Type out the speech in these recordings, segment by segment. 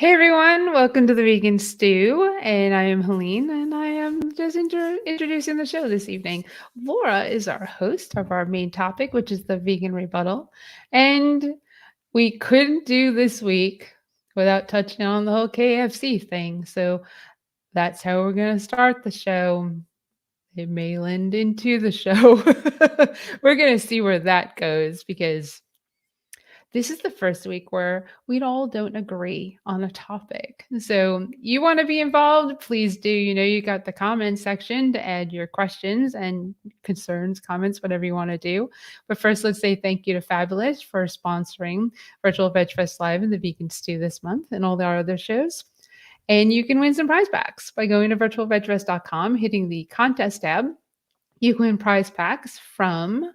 Hey everyone, welcome to the Vegan Stew, and I am Helene, and I am just introducing the show this evening. Laura is our host of our main topic, which is the Vegan Rebuttal, and we couldn't do this week without touching on the whole KFC thing, so that's how we're going to start the show. It may lend into the show. We're going to see where that goes because this is the first week where we all don't agree on a topic. So you want to be involved, please do. You know, you got the comments section to add your questions and concerns, comments, whatever you want to do. But first, let's say thank you to Fabulous for sponsoring Virtual Veg Fest Live and the Vegan Stew this month and all our other shows. And you can win some prize packs by going to virtualvegfest.com, hitting the contest tab. You can win prize packs from,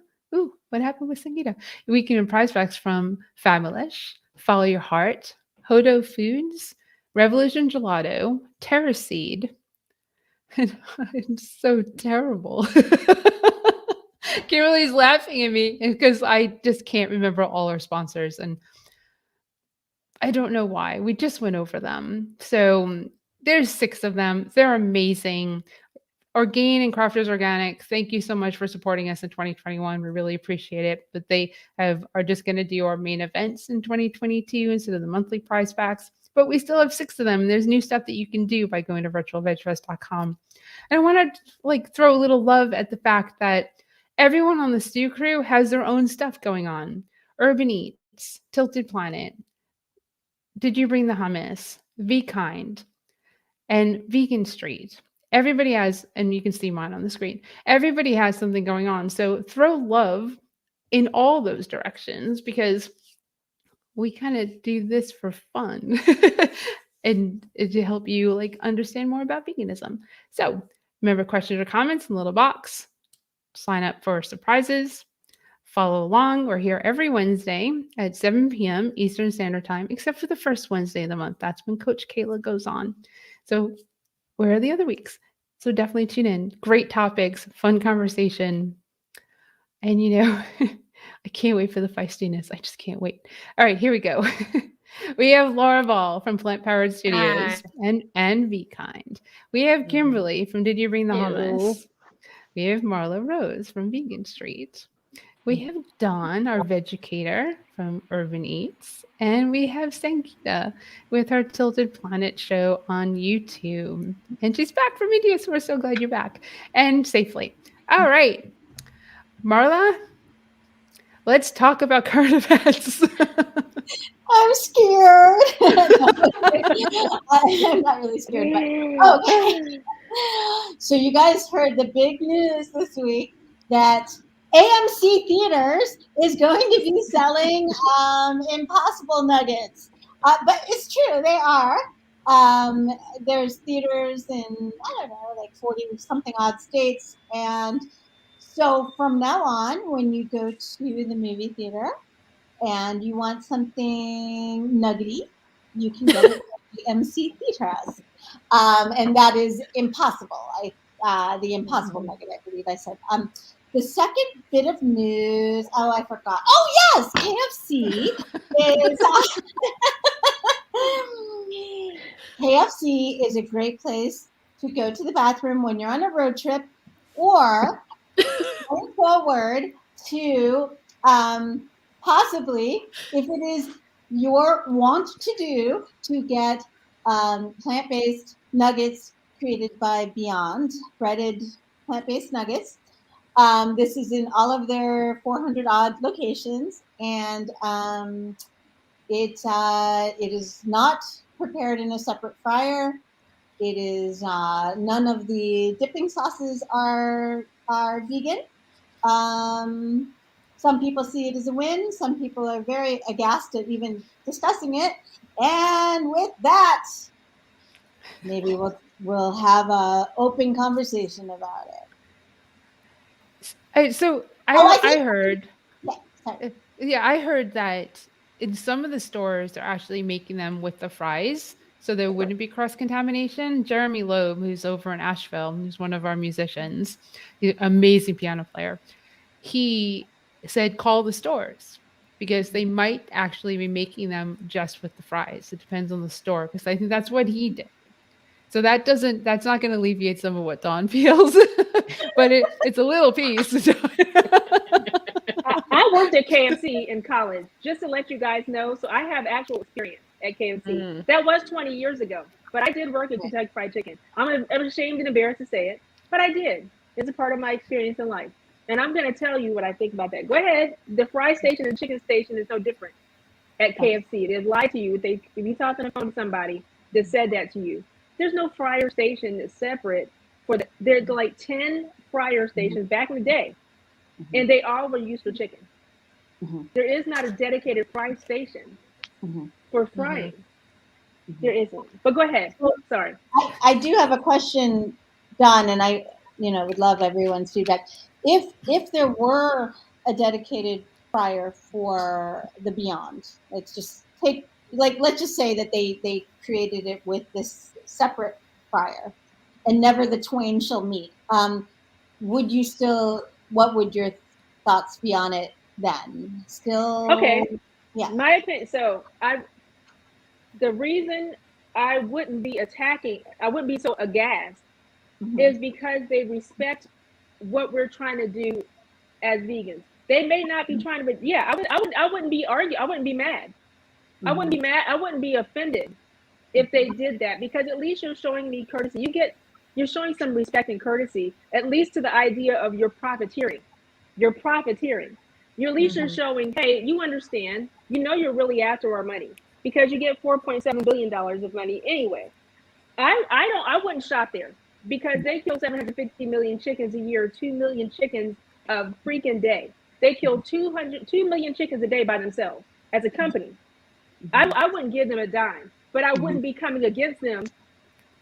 what happened with Sangeeta? We can win prize packs from Familish, Follow Your Heart, Hodo Foods, Revolution Gelato, Terraseed. I'm so terrible. Kimberly's laughing at me because I just can't remember all our sponsors. And I don't know why. We just went over them. So there's 6 of them. They're amazing. Orgain and Crafters Organic, thank you so much for supporting us in 2021. We really appreciate it. But they are just going to do our main events in 2022 instead of the monthly prize packs. But we still have 6 of them. There's new stuff that you can do by going to virtualvegfest.com. And I want to throw a little love at the fact that everyone on the Stew crew has their own stuff going on. Urban Eats, Tilted Planet, Did You Bring the Hummus, Be Kind, and Vegan Street. Everybody has, and you can see mine on the screen, everybody has something going on. So throw love in all those directions because we kind of do this for fun and to help you understand more about veganism. So remember, questions or comments in the little box. Sign up for surprises. Follow along. We're here every Wednesday at 7 p.m. Eastern Standard Time, except for the first Wednesday of the month. That's when Coach Kayla goes on. So where are the other weeks? So definitely tune in. Great topics, fun conversation. And I can't wait for the feistiness. I just can't wait. All right, here we go. We have Laura Ball from Plant Powered Studios and Be Kind. We have Kimberly from Did You Bring the Hummus? We have Marla Rose from Vegan Street. We have Dawn, our vegucator from Urban Eats, and we have Sangeeta with her Tilted Planet show on YouTube. And she's back from India, so we're so glad you're back and safely. All right, Marla, let's talk about current events. I'm scared. I'm not really scared, but okay. So you guys heard the big news this week that AMC Theaters is going to be selling Impossible Nuggets. But it's true, they are. There's theaters in, I don't know, like 40 something odd states. And so from now on, when you go to the movie theater and you want something nuggety, you can go to AMC Theaters. And that is Impossible. The Impossible Nugget, I believe I said. The second bit of news, I forgot. Oh, yes, KFC KFC is a great place to go to the bathroom when you're on a road trip or going forward to possibly, if it is your want to do, to get plant-based nuggets created by Beyond, breaded plant-based nuggets. This is in all of their 400 odd locations, and it is not prepared in a separate fryer. It is none of the dipping sauces are vegan. Some people see it as a win. Some people are very aghast at even discussing it. And with that, maybe we'll have an open conversation about it. I heard. Yeah, I heard that in some of the stores they're actually making them with the fries, so there wouldn't be cross contamination. Jeremy Loeb, who's over in Asheville, who's one of our musicians, he's an amazing piano player. He said, call the stores because they might actually be making them just with the fries. It depends on the store, because I think that's what he did. So that's not going to alleviate some of what Dawn feels, but it's a little piece. I worked at KFC in college, just to let you guys know. So I have actual experience at KFC. That was 20 years ago, but I did work at Kentucky Fried Chicken. I'm ashamed and embarrassed to say it, but I did. It's a part of my experience in life. And I'm going to tell you what I think about that. Go ahead. The fry station and chicken station is no different at KFC. They lie to you. If you talk on the phone to somebody that said that to you, there's no fryer station that's separate there's like 10 fryer stations back in the day, and they all were used for chicken. There is not a dedicated fry station for frying. There isn't. But go ahead. Sorry. I do have a question, Don, and I would love everyone's feedback. If there were a dedicated fryer for the Beyond, let's just say that they created it with this separate fryer, and never the twain shall meet. What would your thoughts be on it then? Still, okay. Yeah. My opinion. So the reason I wouldn't be so aghast is because they respect what we're trying to do as vegans. They may not be trying to, but I wouldn't be arguing. I wouldn't be mad. I wouldn't be mad. I wouldn't be offended if they did that, because at least you're showing me courtesy. You're showing some respect and courtesy, at least to the idea of your profiteering. You're profiteering. You're at least you're showing, hey, you understand, you're really after our money, because you get $4.7 billion of money anyway. I wouldn't shop there, because they kill 750 million chickens a year, 2 million chickens a freaking day. They kill 2 million chickens a day by themselves as a company. I wouldn't give them a dime, but I wouldn't be coming against them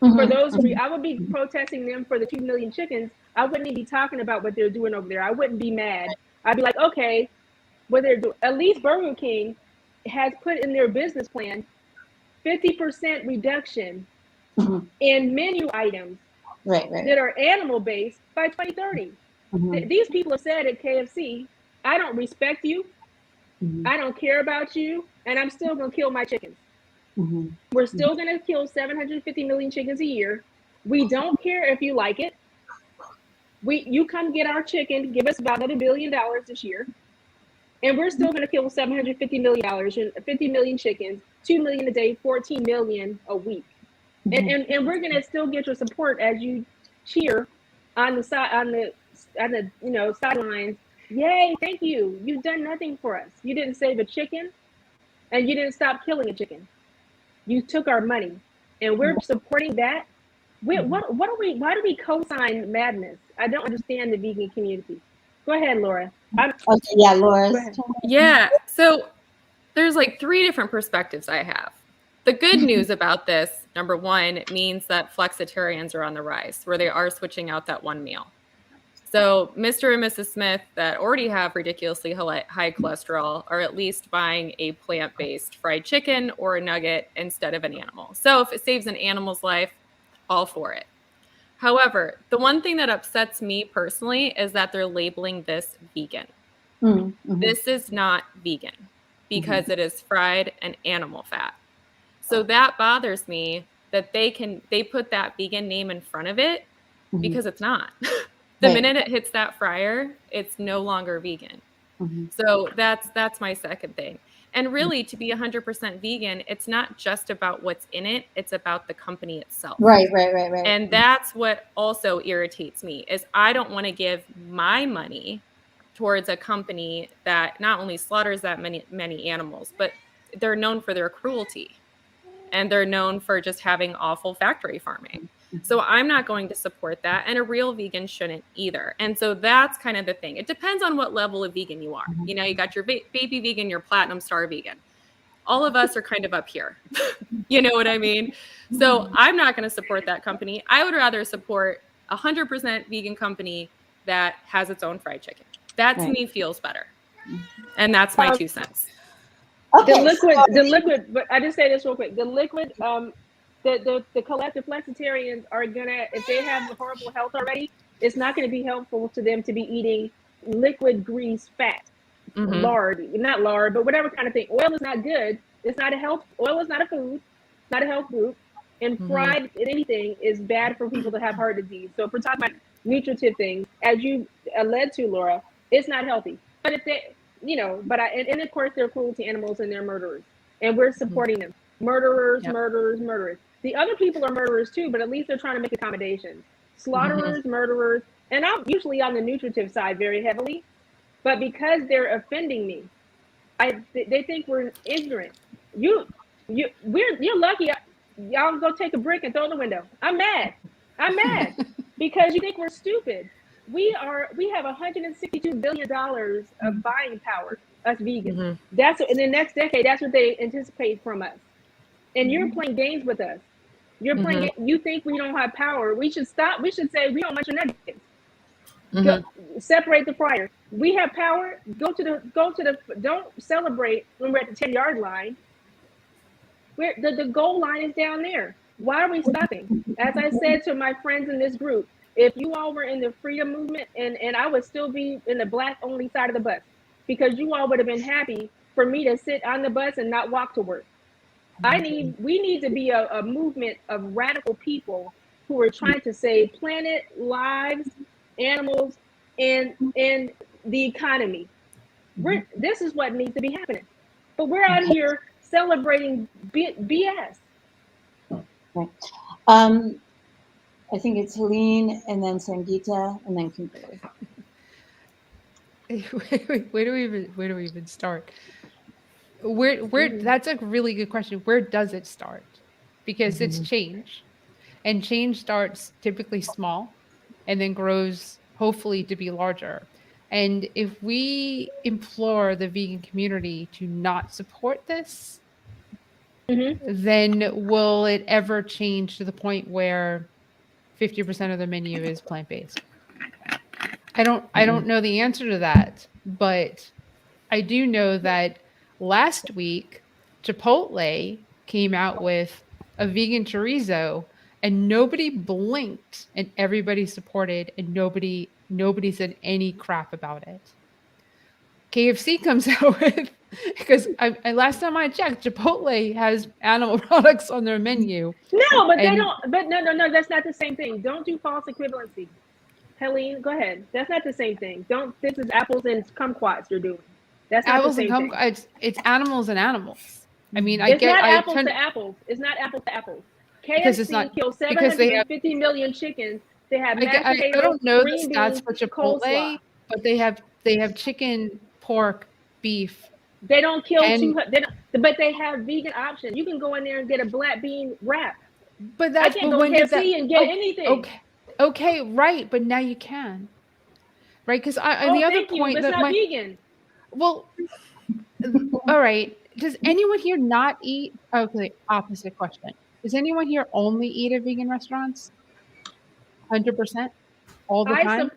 for those. I would be protesting them for the 2 million chickens. I wouldn't even be talking about what they're doing over there. I wouldn't be mad. I'd be like, okay, what they're doing. At least Burger King has put in their business plan 50% reduction in menu items that are animal based by 2030. These people have said at KFC, I don't respect you, I don't care about you, and I'm still going to kill my chickens. We're still going to kill 750 million chickens a year. We don't care if you like it. You come get our chicken, give us about another $1 billion this year, and we're still going to kill 750 million and 50 million chickens, 2 million a day, 14 million a week. And we're going to still get your support as you cheer on the sidelines. Yay, thank you. You've done nothing for us. You didn't save a chicken, and you didn't stop killing a chicken. You took our money, and we're supporting that. Why do we co-sign madness? I don't understand the vegan community. Go ahead, Laura. Laura. Yeah, so there's like 3 different perspectives I have. The good news about this, number one, it means that flexitarians are on the rise, where they are switching out that one meal. So Mr. and Mrs. Smith that already have ridiculously high cholesterol are at least buying a plant-based fried chicken or a nugget instead of an animal. So if it saves an animal's life, all for it. However, the one thing that upsets me personally is that they're labeling this vegan. This is not vegan, because it is fried and animal fat. So that bothers me that they put that vegan name in front of it, because it's not. The minute it hits that fryer, it's no longer vegan. So that's my second thing. And really, to be 100% vegan, it's not just about what's in it, it's about the company itself. Right. And that's what also irritates me, is I don't want to give my money towards a company that not only slaughters that many animals, but they're known for their cruelty. And they're known for just having awful factory farming. So I'm not going to support that. And a real vegan shouldn't either. And so that's kind of the thing. It depends on what level of vegan you are. You got your baby vegan, your platinum star vegan. All of us are kind of up here. You know what I mean? So I'm not going to support that company. I would rather support 100% vegan company that has its own fried chicken. That to me feels better. And that's my 2 cents. Okay, the liquid, but I just say this real quick. The liquid, the collective flexitarians are gonna, if they have horrible health already, it's not gonna be helpful to them to be eating liquid grease fat. lard, not lard, but whatever kind of thing. Oil is not good. It's not a health. Oil is not a food, not a health food. And fried anything is bad for people that have heart disease. So if we're talking about nutritive things, as you led to, Laura, it's not healthy. But if they, and of course they're cruel to animals and they're murderers, and we're supporting them. Murderers. The other people are murderers too, but at least they're trying to make accommodations. Slaughterers, murderers, and I'm usually on the nutritive side very heavily, but because they're offending me, they think we're ignorant. You're lucky. Y'all go take a brick and throw it in the window. I'm mad because you think we're stupid. We have $162 billion of buying power, us vegans. That's in the next decade. That's what they anticipate from us. And you're playing games with us. You're playing. You think we don't have power? We should stop. We should say we don't want your nuggets. Separate the fryer. We have power. Go to the. Don't celebrate when we're at the 10-yard line. Where the goal line is down there. Why are we stopping? As I said to my friends in this group, if you all were in the freedom movement, and I would still be in the black only side of the bus, because you all would have been happy for me to sit on the bus and not walk to work. We need to be a movement of radical people who are trying to save planet, lives, animals, and the economy. This is what needs to be happening. But we're out here celebrating BS. Right. I think it's Helene, and then Sangeeta, and then Kimberly. Where do we even start? Where that's a really good question. Where does it start? Because it's change, and change starts typically small and then grows hopefully to be larger. And if we implore the vegan community to not support this, then will it ever change to the point where 50% of the menu is plant-based? I don't know the answer to that, but I do know that last week Chipotle came out with a vegan chorizo and nobody blinked and everybody supported and nobody said any crap about it. KFC comes out with, because I last time I checked, Chipotle has animal products on their menu. No, but they don't. But no, that's not the same thing. Don't do false equivalency. Helene, go ahead. That's not the same thing. This is apples and kumquats you're doing. That's not apples the same and thing. It's animals and animals. I mean, It's not apples to apples. It's not apples to apples. KFC kills 750 million chickens. They have I don't know the stats for Chipotle, but they have chicken, pork, beef. They don't kill but they have vegan options. You can go in there and get a black bean wrap. But that's I can't go to KFC and get anything. Okay, right. But now you can, right? Because the other point that not vegan. Well, all right. Does anyone here not eat? Okay, opposite question. Does anyone here only eat at vegan restaurants? 100%, all the time.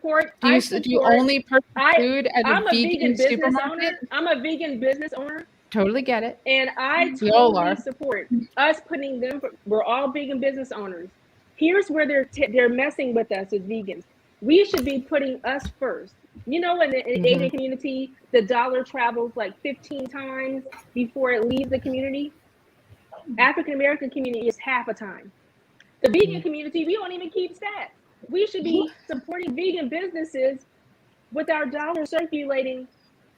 Do you only purchase food at a vegan supermarket? I'm a vegan business owner. Totally get it. And I totally support us putting them. We're all vegan business owners. Here's where they're messing with us as vegans. We should be putting us first. You know, in the Asian community, the dollar travels like 15 times before it leaves the community. African American community is half a time. The vegan community, we don't even keep stats. We should be supporting vegan businesses with our dollar circulating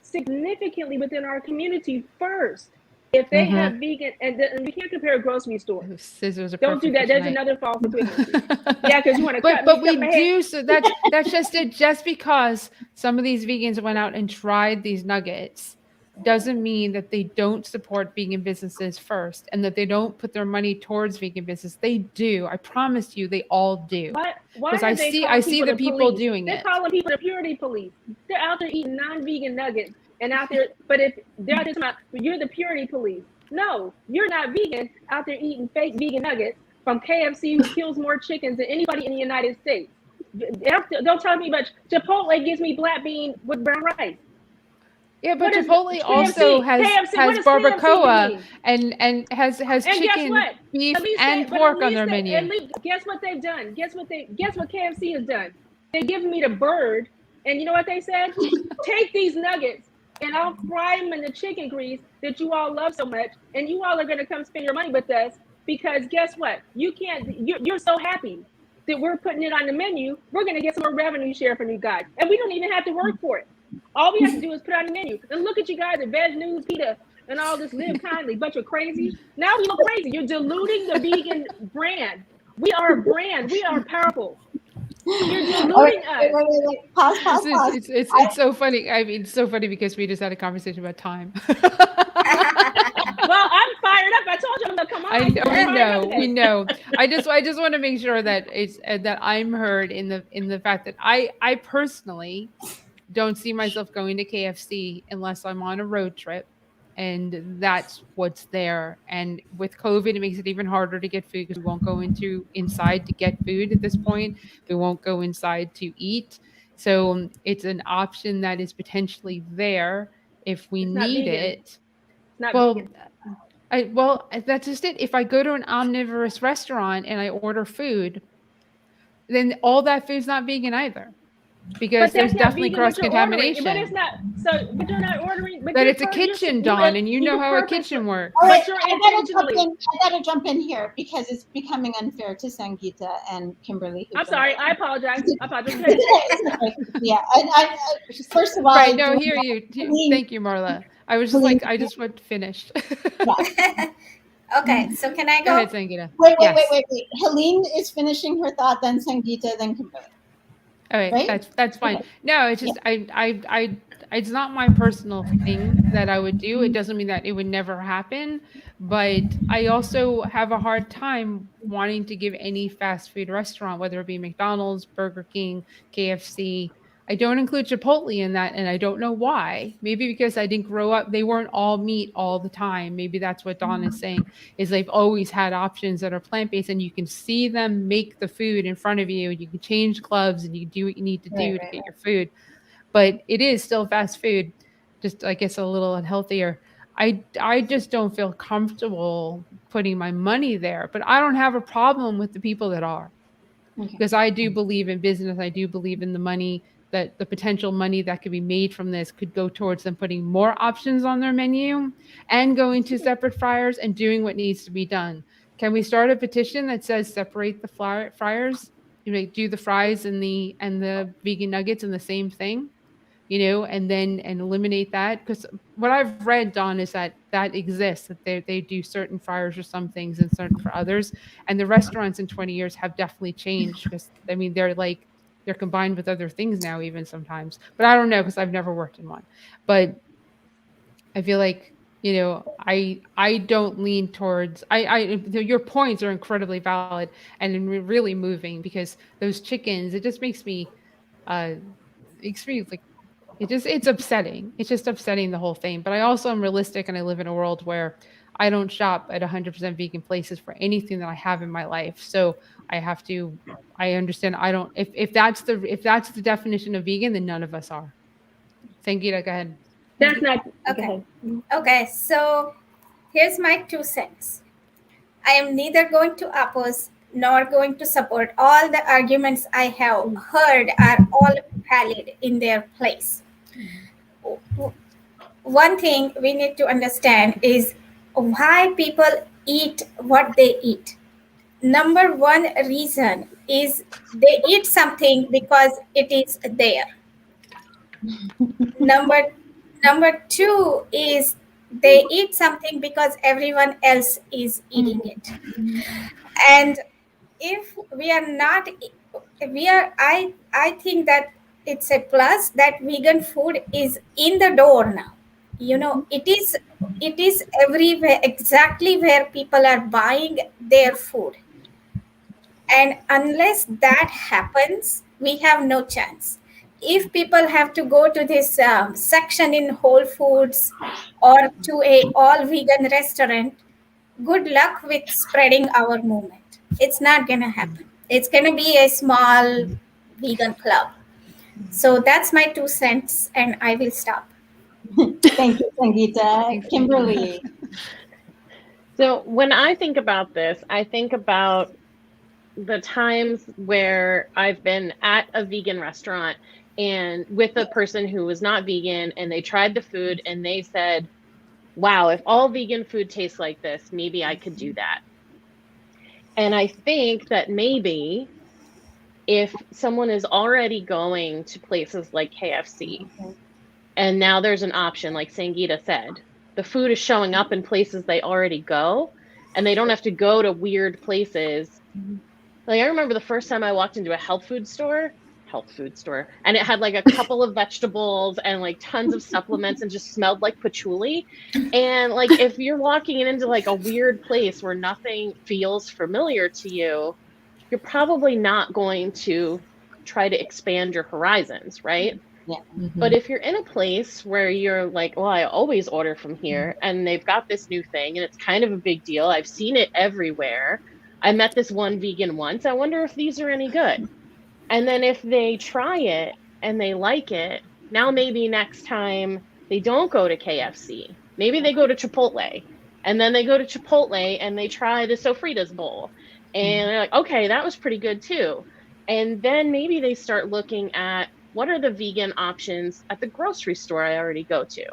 significantly within our community first. If they have vegan, and we can't compare a grocery store. Scissors are don't do that. There's another false equivalency. Yeah, because you want to cut but we do. So that's just it. Just because some of these vegans went out and tried these nuggets doesn't mean that they don't support vegan businesses first and that they don't put their money towards vegan business. They do. I promise you, they all do. Because I see the people doing it. They're calling people the purity police. They're out there eating non-vegan nuggets and out there. But if they're out there talking about, you're the purity police. No, you're not vegan out there eating fake vegan nuggets from KFC, who kills more chickens than anybody in the United States. Don't tell me about Chipotle gives me black bean with brown rice. Yeah, but Chipotle also has barbacoa and has chicken, beef, and pork on their menu. Guess what they've done? Guess what KFC has done? They give me the bird, and you know what they said? Take these nuggets and I'll fry them in the chicken grease that you all love so much, and you all are going to come spend your money with us because guess what? You're so happy that we're putting it on the menu. We're going to get some more revenue share from you guys, and we don't even have to work for it. All we have to do is put it on the menu. And look at you guys at Veg News, PETA, and all this Live Kindly, bunch of crazy. Now we look crazy. You're diluting the vegan brand. We are a brand. We are powerful. You're diluting us. Wait. Pause. It's so funny. I mean, it's so funny because we just had a conversation about time. Well, I'm fired up. I told you I'm gonna come on. We know. I just want to make sure that it's that I'm heard in the fact that I personally don't see myself going to KFC unless I'm on a road trip, and that's what's there. And with COVID, it makes it even harder to get food because we won't go inside to get food at this point. We won't go inside to eat. So it's an option that is potentially there if we need it. It's not vegan. That's just it. If I go to an omnivorous restaurant and I order food, then all that food's not vegan either. Because there's definitely cross-contamination. But it's not. But you're not ordering. But it's a kitchen, Dawn, and you know how a kitchen works. All right, I gotta jump in here because it's becoming unfair to Sangeeta and Kimberly. I'm sorry. I apologize. Yeah, and I first of all, right? No, hear you. Thank you, Marla. I was just like, I just want finished. Okay, so can I go? Go ahead, Sangeeta. Wait. Helene is finishing her thought, then Sangeeta, then Kimberly. All right, right? That's fine. Okay. No, it's just I it's not my personal thing that I would do. It doesn't mean that it would never happen, but I also have a hard time wanting to give any fast food restaurant, whether it be McDonald's, Burger King, KFC. I don't include Chipotle in that, and I don't know why. Maybe because I didn't grow up, they weren't all meat all the time. Maybe that's what Dawn is saying, is they've always had options that are plant-based, and you can see them make the food in front of you. You can change gloves, and you can do what you need to do to get your food. But it is still fast food, just I guess a little unhealthier. I just don't feel comfortable putting my money there, but I don't have a problem with the people that are. Because I do believe in business. I do believe in the money, that the potential money that could be made from this could go towards them putting more options on their menu and going to separate fryers and doing what needs to be done. Can we start a petition that says separate the fryers? You know, do the fries and the vegan nuggets in the same thing, you know, and eliminate that. Because what I've read, Dawn, is that exists, that they do certain fryers for some things and certain for others. And the restaurants in 20 years have definitely changed because, I mean, they're combined with other things now, even sometimes. But I don't know because I've never worked in one. But I feel like, you know, I don't lean towards. Your points are incredibly valid and really moving because those chickens. It just makes me extremely like. It's upsetting. It's just upsetting, the whole thing. But I also am realistic, and I live in a world where I don't shop at 100% vegan places for anything that I have in my life. So I understand. I don't. If that's the definition of vegan, then none of us are. Sangeeta, go ahead. That's not okay. Okay, so here's my 2 cents. I am neither going to oppose nor going to support. All the arguments I have heard are all valid in their place. One thing we need to understand is why people eat what they eat. Number one reason is they eat something because it is there. Number two is they eat something because everyone else is eating it. And if we are not, I think that it's a plus that vegan food is in the door now. You know, it is everywhere, exactly where people are buying their food. And unless that happens, we have no chance. If people have to go to this section in Whole Foods or to a all vegan restaurant, good luck with spreading our movement. It's not going to happen. It's going to be a small vegan club. So that's my 2 cents, and I will stop. Thank you, Sangeeta. Kimberly. So when I think about this, I think about the times where I've been at a vegan restaurant and with a person who was not vegan, and they tried the food and they said, wow, if all vegan food tastes like this, maybe I could do that. And I think that maybe if someone is already going to places like KFC, and now there's an option, like Sangeeta said, the food is showing up in places they already go, and they don't have to go to weird places. Like, I remember the first time I walked into a health food store, and it had like a couple of vegetables and like tons of supplements and just smelled like patchouli. And like, if you're walking into like a weird place where nothing feels familiar to you, you're probably not going to try to expand your horizons, right? Yeah. But if you're in a place where you're like, well, I always order from here, and they've got this new thing and it's kind of a big deal, I've seen it everywhere, I met this one vegan once, I wonder if these are any good. And then if they try it and they like it, now maybe next time they don't go to KFC, maybe they go to Chipotle, and then they go to Chipotle and they try the Sofritas bowl, and they're like, okay, that was pretty good too. And then maybe they start looking at, what are the vegan options at the grocery store I already go to?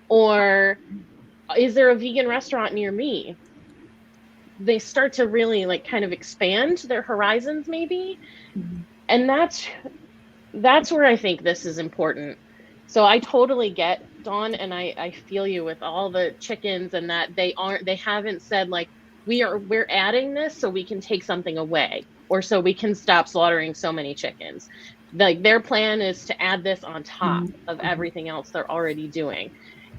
Or is there a vegan restaurant near me? They start to really like kind of expand their horizons maybe. And that's where I think this is important. So I totally get, Dawn, and I feel you with all the chickens, and that they haven't said like, we're adding this so we can take something away, or so we can stop slaughtering so many chickens. Like, their plan is to add this on top of everything else they're already doing.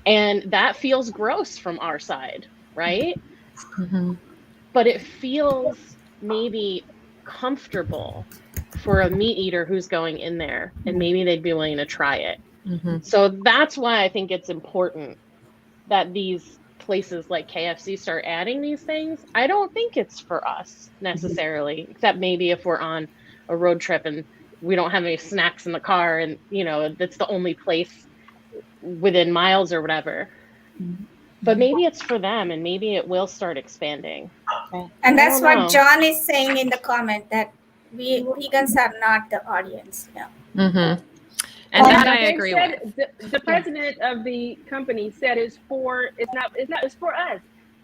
And that feels gross from our side, right? But it feels maybe comfortable for a meat eater who's going in there, and maybe they'd be willing to try it. So that's why I think it's important that these places like KFC start adding these things. I don't think it's for us necessarily, except maybe if we're on a road trip and we don't have any snacks in the car, and that's the only place within miles or whatever. But maybe it's for them, and maybe it will start expanding. And that's what John is saying in the comment, that we vegans are not the audience. And that I agree with. The president of the company said it's for us.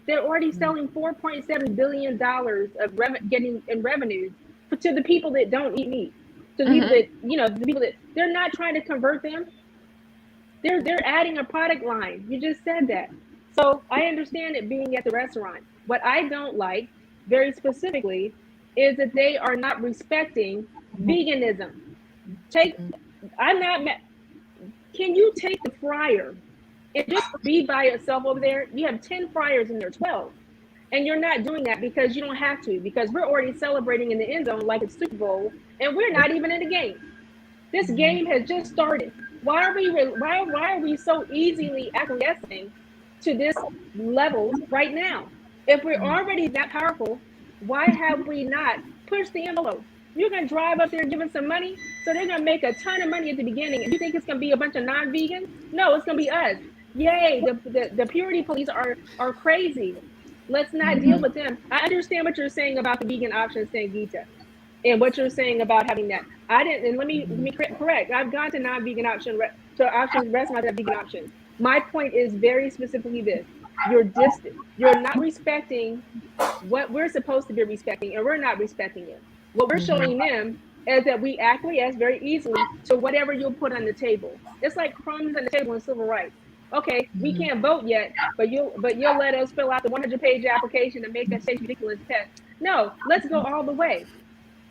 They're already selling $4.7 billion of getting in revenues to the people that don't eat meat. To the people that, the people that they're not trying to convert them. They're adding a product line. You just said that. So I understand it being at the restaurant. What I don't like, very specifically, is that they are not respecting veganism. Can you take the fryer and just be by yourself over there? You have 10 fryers in there, 12. And you're not doing that because you don't have to, because we're already celebrating in the end zone like it's Super Bowl, and we're not even in the game. This game has just started. Why are we so easily acquiescing to this level right now? If we're already that powerful, why have we not pushed the envelope? You're going to drive up there giving some money, so they're going to make a ton of money at the beginning, and you think it's going to be a bunch of non-vegans? No, it's going to be us. Yay, the purity police are crazy. Let's not deal with them. I understand what you're saying about the vegan options, Sangeeta, and what you're saying about having that. I didn't, and let me correct. I've gone to non-vegan options restaurants that have vegan options. My point is very specifically this: you're distant. You're not respecting what we're supposed to be respecting, and we're not respecting it. What we're showing them is that we acquiesce very easily to whatever you'll put on the table. It's like crumbs on the table in civil rights. Okay, we can't vote yet, but you'll let us fill out the 100-page application and make that state ridiculous test. No, let's go all the way.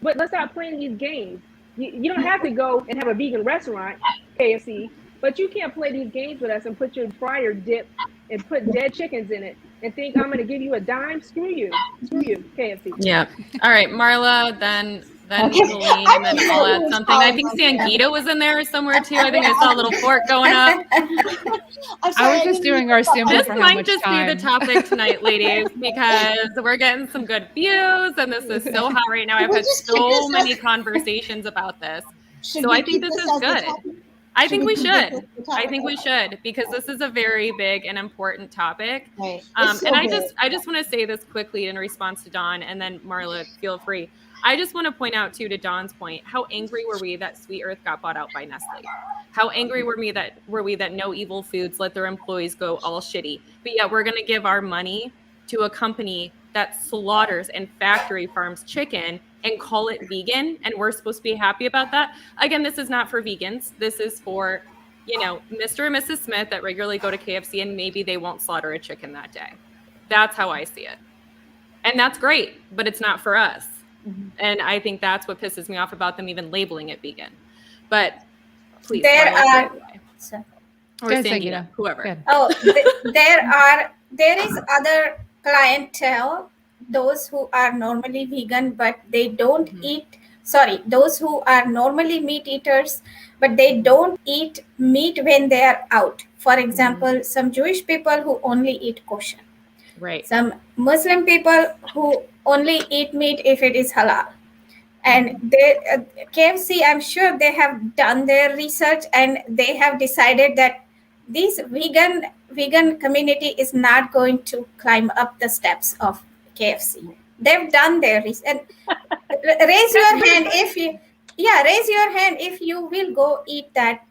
But let's stop playing these games. You don't have to go and have a vegan restaurant, KFC, but you can't play these games with us and put your fryer dip and put dead chickens in it and think I'm going to give you a dime. Screw you, KFC. Yeah. All right, Marla, then Celine, and then I'll add something. I think Sangeeta was in there somewhere too. I think I saw a little fork going up. I was just doing our symbol This for how might much just time. be the topic tonight, ladies, because we're getting some good views, and this is so hot right now. I've had so many conversations about this. So I think this is good. I think we should. I think we should, because this is a very big and important topic. Right. And I just want to say this quickly in response to Dawn, and then Marla, feel free. I just want to point out too, to Dawn's point, how angry were we that Sweet Earth got bought out by Nestle? How angry were we that No Evil Foods let their employees go all shitty? But yet we're going to give our money to a company that slaughters and factory farms chicken and call it vegan, and we're supposed to be happy about that? Again, this is not for vegans. This is for, Mr. and Mrs. Smith that regularly go to KFC, and maybe they won't slaughter a chicken that day. That's how I see it. And that's great, but it's not for us. And I think that's what pisses me off about them even labeling it vegan. But please, There are or Go ahead, Sangeeta, Sangeeta. whoever. Go ahead. Oh, there is other clientele, those who are normally vegan, but they don't eat, those who are normally meat eaters, but they don't eat meat when they are out. For example, some Jewish people who only eat kosher. Right. Some Muslim people who only eat meat if it is halal. And KFC, I'm sure they have done their research and they have decided that this vegan community is not going to climb up the steps of KFC. They've done their research. And raise your hand if you will go eat that.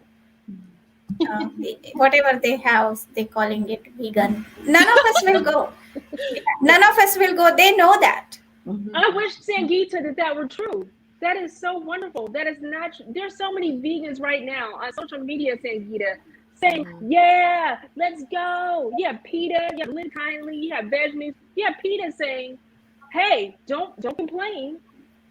Whatever they have, they calling it vegan. None of us will go. They know that. I wish, Sangeeta, that were true. That is so wonderful. That is not true. There's so many vegans right now on social media, Sangeeta, saying, yeah, let's go. You have PETA, you have Lynn Kindly, you have Veg News. You have PETA saying, hey, don't complain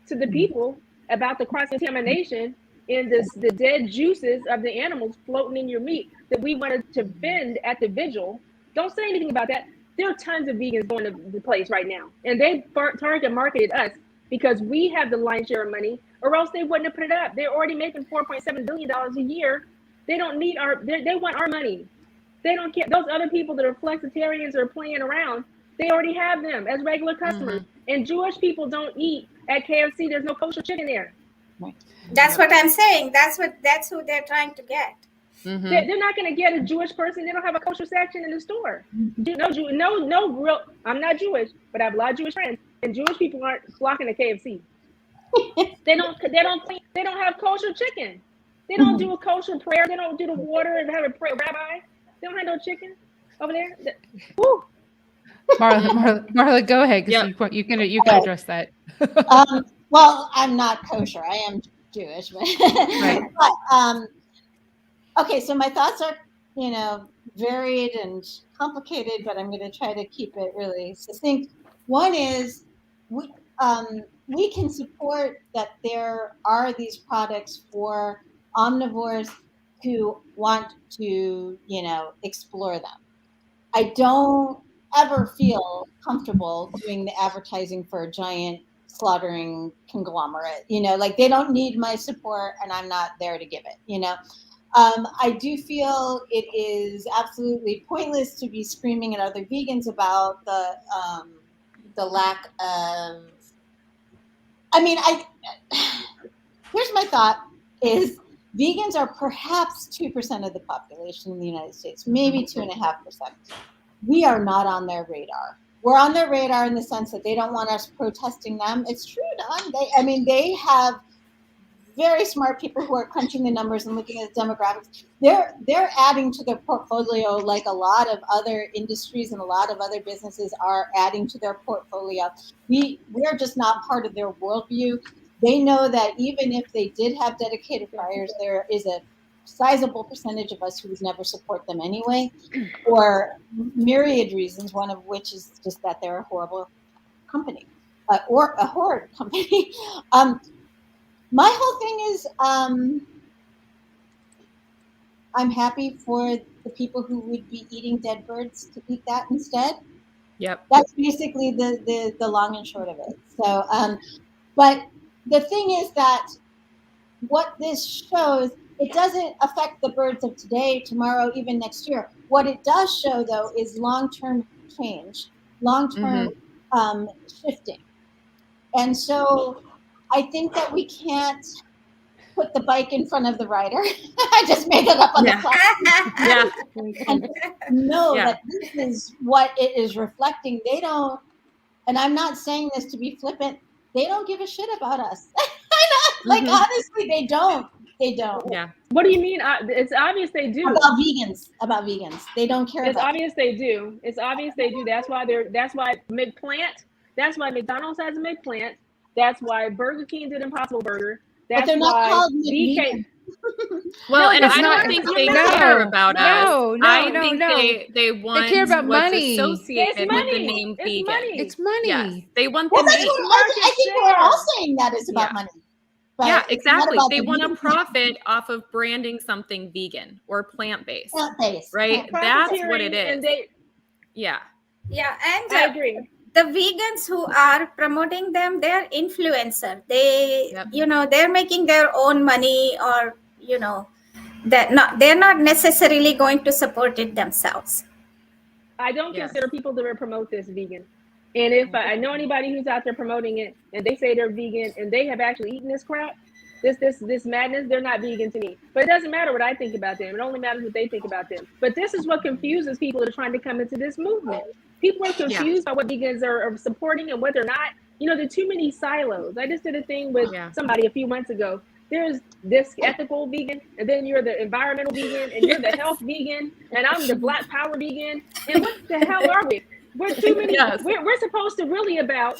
to the people about the cross-contamination in the dead juices of the animals floating in your meat that we wanted to bend at the vigil. Don't say anything about that. There are tons of vegans going to the place right now, and they target marketed us because we have the lion's share of money, or else they wouldn't have put it up. They're already making $4.7 billion a year. They don't need they want our money. They don't care. Those other people that are flexitarians or playing around, they already have them as regular customers. And Jewish people don't eat at KFC. There's no kosher chicken there. That's what I'm saying. That's who they're trying to get. They're not going to get a Jewish person. They don't have a kosher section in the store. No real. I'm not Jewish, but I have a lot of Jewish friends, and Jewish people aren't flocking to KFC. They don't have kosher chicken. They don't do a kosher prayer. They don't do the water and have a prayer rabbi. They don't have no chicken over there. Woo. Marla, go ahead, because you can address that. Well, I'm not kosher. I am Jewish, but, Right. but okay. So my thoughts are, varied and complicated, but I'm going to try to keep it really succinct. One is we can support that there are these products for omnivores who want to, explore them. I don't ever feel comfortable doing the advertising for a giant slaughtering conglomerate, like they don't need my support and I'm not there to give it, I do feel it is absolutely pointless to be screaming at other vegans about the lack of, here's my thought is vegans are perhaps 2% of the population in the United States, maybe 2.5%. We are not on their radar. We're on their radar in the sense that they don't want us protesting them. It's true, Don. They have very smart people who are crunching the numbers and looking at the demographics. They're adding to their portfolio like a lot of other industries and a lot of other businesses are adding to their portfolio. We're just not part of their worldview. They know that even if they did have dedicated buyers, there is a sizable percentage of us who would never support them anyway, for myriad reasons, one of which is just that they're a horrible company, or a horrid company. My whole thing is I'm happy for the people who would be eating dead birds to eat that instead. Yep. That's basically the long and short of it. So, but the thing is that what this shows, it doesn't affect the birds of today, tomorrow, even next year. What it does show, though, is long-term change, long-term shifting. And so I think that we can't put the bike in front of the rider. I just made it up on the fly. And know that this is what it is reflecting. They don't, and I'm not saying this to be flippant, they don't give a shit about us. Like, honestly, they don't. They don't. Yeah. What do you mean? It's obvious they do. About vegans. They don't care It's about obvious they do. It's obvious they do. That's why McPlant. That's why McDonald's has a McPlant. That's why Burger King did Impossible Burger. That's but they're not why called BK. vegan. Well, and it's I not- don't think they no, care about us. no, I no, think no. they want care about what's money. associated It's with the money. name It's vegan. money. It's money. Yes, they want Well, the that's name. what I think we're all saying that it's about Yeah. money. But Yeah, it's not exactly. about They the want to vegan profit off of branding something vegan or plant-based, plant-based. right? That's what it Profiteering, is. and Yeah, and I agree. the vegans who are promoting them, they're influencer. They, Yep. they're making their own money, or they're not necessarily going to support it themselves. I don't Yes. consider people that promote this vegan. And if I know anybody who's out there promoting it and they say they're vegan and they have actually eaten this crap, this madness, they're not vegan to me. But it doesn't matter what I think about them. It only matters what they think about them. But this is what confuses people that are trying to come into this movement. People are confused by what vegans are supporting and what they're not. There are too many silos. I just did a thing with somebody a few months ago. There's this ethical vegan, and then you're the environmental vegan, and you're the health vegan, and I'm the Black Power vegan. And what the hell are we? We're too many. Yes. We're supposed to really about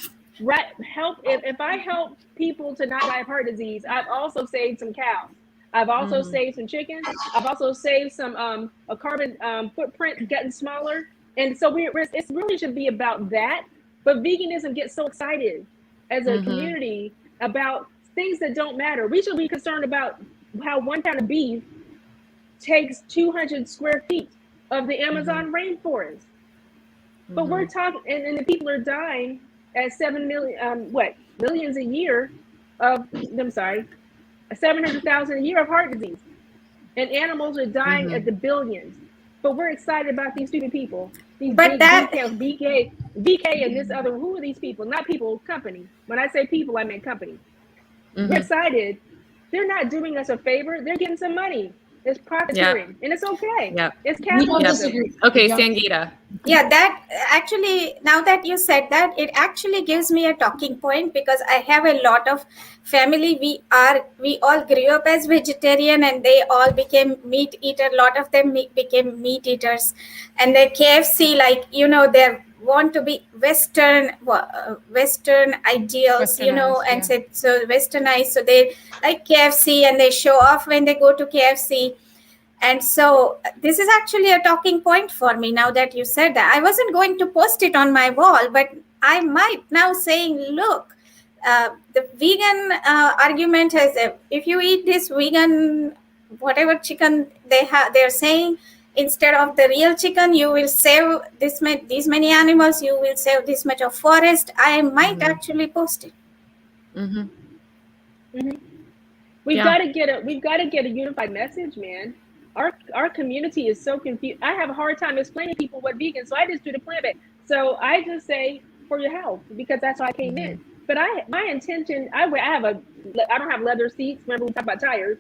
help. If I help people to not die of heart disease, I've also saved some cows. I've also saved some chickens. I've also saved some a carbon footprint getting smaller. And so it really should be about that. But veganism gets so excited as a community about things that don't matter. We should be concerned about how 1 pound of beef takes 200 square feet of the Amazon rainforest. But we're talking, and the people are dying at 7 million, millions a year of, 700,000 a year of heart disease. And animals are dying at the billions. But we're excited about these stupid people. These BK and this other, who are these people? Not people, company. When I say people, I mean company. We're excited. They're not doing us a favor. They're getting some money. It's profiteering, and it's okay. Yep. It's We don't capitalism. disagree. Okay, Sangeeta. Yeah, that actually, now that you said that, it actually gives me a talking point, because I have a lot of family. We all grew up as vegetarian, and they all became meat eater. A lot of them became meat eaters, and the KFC, they want to be Western ideals, Westernized, and so westernized. So they like KFC, and they show off when they go to KFC. And so this is actually a talking point for me now that you said that. I wasn't going to post it on my wall, but I might now, saying, look, the vegan argument is, if you eat this vegan, whatever chicken they're saying, instead of the real chicken, you will save these many animals, you will save this much of forest. I might actually post it. We've got to get a unified message, man. Our community is so confused. I have a hard time explaining to people what vegan, so I just do the plant-based. So I just say for your health, because that's how I came in. But my intention, I don't have leather seats. Remember we talked about tires?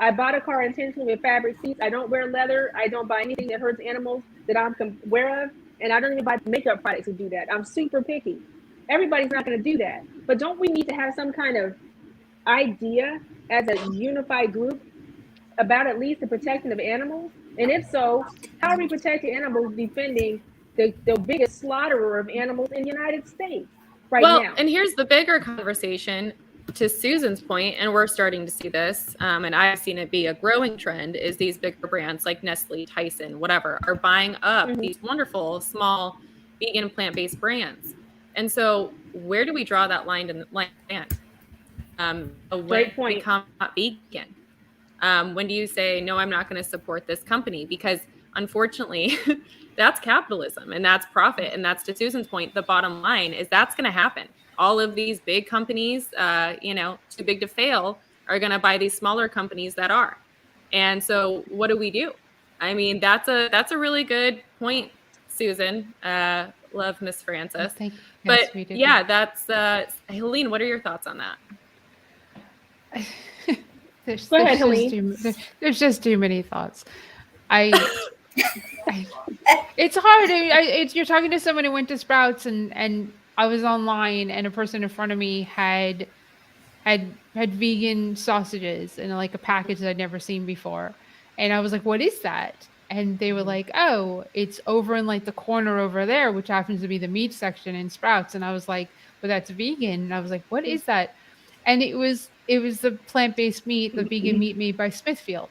I bought a car intentionally with fabric seats. I don't wear leather. I don't buy anything that hurts animals that I'm aware of, and I don't even buy makeup products to do that. I'm super picky. Everybody's not going to do that. But don't we need to have some kind of idea as a unified group about at least the protection of animals? And if so, how are we protecting animals, defending the biggest slaughterer of animals in the United States now? And here's the bigger conversation, to Susan's point, and we're starting to see this, and I've seen it be a growing trend, is these bigger brands like Nestle, Tyson, whatever, are buying up these wonderful, small, vegan, plant-based brands. And so where do we draw that line in the land? Great point. Become vegan? When do you say, no, I'm not going to support this company? Because unfortunately, that's capitalism, and that's profit. And that's, to Susan's point, the bottom line is that's going to happen. All of these big companies, too big to fail, are going to buy these smaller companies that are. And so what do we do? I mean, that's a really good point, Susan. Love Miss Francis. Thank you. But Yes, yeah, that's Helene, what are your thoughts on that? There's just too many thoughts. It's hard. You're talking to someone who went to Sprouts, and I was online and a person in front of me had vegan sausages in like a package that I'd never seen before. And I was like, "What is that?" And they were like, "Oh, it's over in like the corner over there, which happens to be the meat section in Sprouts." And I was like, "But that's vegan." And I was like, "What is that?" And it was the plant-based meat, the vegan meat made by Smithfield.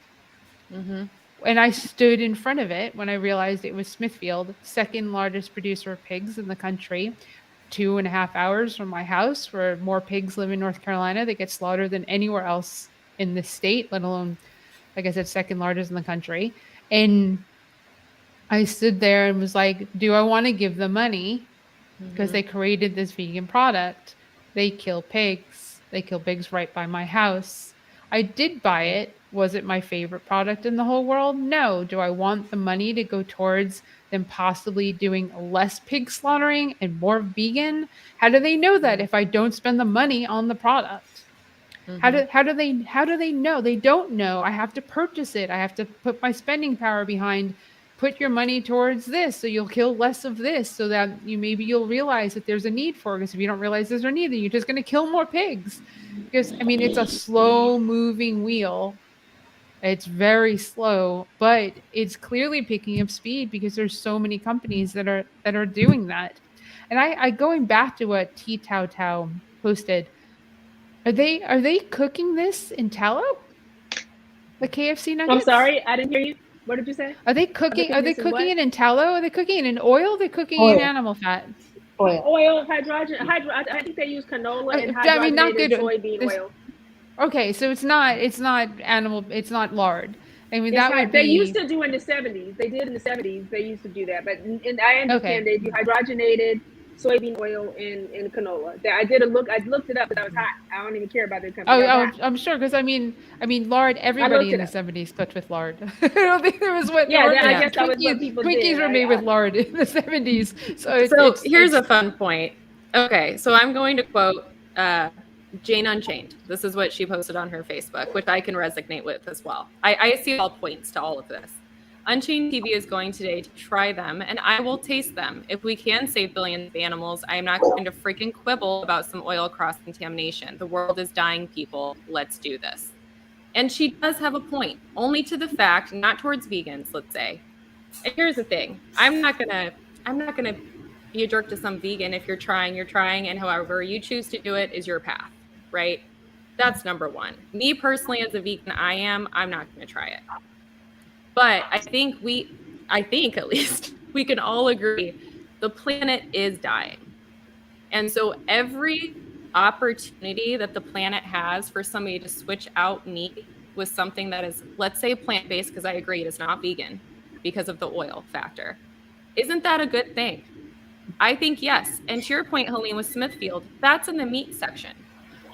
Mm-hmm. And I stood in front of it when I realized it was Smithfield, second largest producer of pigs in the country, 2.5 hours from my house, where more pigs live in North Carolina that get slaughtered than anywhere else in the state, let alone, like I said, second largest in the country. And I stood there and was like, do I want to give them money? Because Mm-hmm. they created this vegan product. They kill pigs. They kill pigs right by my house. I did buy it. Was it my favorite product in the whole world? No. Do I want the money to go towards them possibly doing less pig slaughtering and more vegan? How do they know that if I don't spend the money on the product? Mm-hmm. How do they know? They don't know. I have to purchase it. I have to put my spending power behind. Put your money towards this so you'll kill less of this so that you'll realize that there's a need for it. Because if you don't realize there's a need, then you're just going to kill more pigs. Because I mean, it's a slow moving wheel. It's very slow, but it's clearly picking up speed because there's so many companies that are doing that. And I going back to what T Tao Tao posted. Are they cooking this in tallow? The KFC I'm nuggets? sorry, I didn't hear you. What did you say? Are they Are they cooking? Are cooking they this in cooking what? it in tallow? Are they cooking it in oil? Are they cooking it in Oil. animal fat? Oil. Oil, I think they use canola and I mean, not hydrogenated good. soybean oil. Okay, so it's not animal. It's not lard. I mean, It's that would hard. They used be to do in the 70s. They did in the 70s. They used to do that. But and I understand okay. they do hydrogenated soybean oil and canola. I did a look. I looked it up because I was hot. I don't even care about their company. I was hot. I'm sure because I mean, lard. I Everybody looked in it the up. '70s cooked with lard. I don't think there was what there Yeah, were I Yeah. guess that was what Twinkies. people Twinkies did. were made with lard in the '70s. So it's So it's here's it's a fun point. Okay, so I'm going to quote Jane Unchained. This is what she posted on her Facebook, which I can resonate with as well. I see all points to all of this. Unchained TV is going today to try them, and I will taste them. If we can save billions of animals, I am not going to freaking quibble about some oil cross-contamination. The world is dying, people. Let's do this. And she does have a point, only to the fact, not towards vegans, let's say. And here's the thing. I'm not gonna be a jerk to some vegan. If you're trying, and however you choose to do it is your path, right? That's number one. Me personally, as a vegan, I'm not gonna try it. But I think at least we can all agree the planet is dying. And so every opportunity that the planet has for somebody to switch out meat with something that is, let's say, plant-based, because I agree it is not vegan because of the oil factor. Isn't that a good thing? I think yes. And to your point, Helene, with Smithfield, that's in the meat section.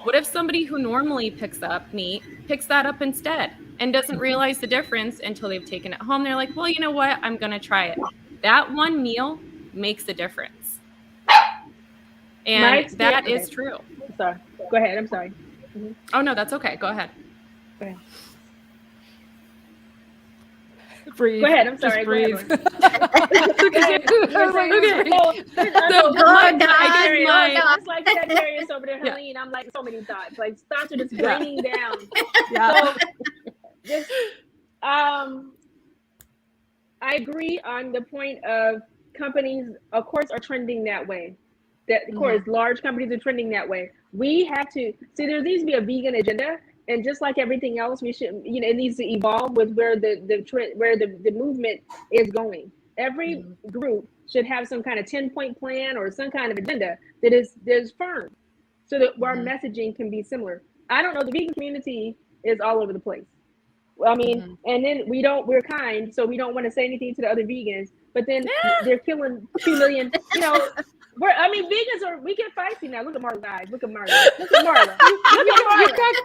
What if somebody who normally picks up meat picks that up instead and doesn't realize the difference until they've taken it home? They're like, well, you know what? I'm going to try it. That one meal makes a difference. And that is true. I'm sorry. Go ahead. I'm sorry. Mm-hmm. Oh, no, that's okay. Go ahead. Go ahead. breathe. Go ahead. I'm sorry. Just breathe. Go ahead. I was like, Okay. So, Just like Sagittarius over there, Helene. I'm like so many thoughts. Like thoughts are just raining down. Yeah. So this, I agree on the point of companies, of course, are trending that way. That of course, large companies are trending that way. We have to see there needs to be a vegan agenda, and just like everything else, we should, it needs to evolve with where the trend, where the movement is going. Every group should have some kind of 10-point plan or some kind of agenda that is firm, so that our messaging can be similar. I don't know. The vegan community is all over the place. I mean, and then we're kind, so we don't want to say anything to the other vegans, but then they're killing 2 million, vegans we get feisty now. Look at Marla, guys. Look at Marla.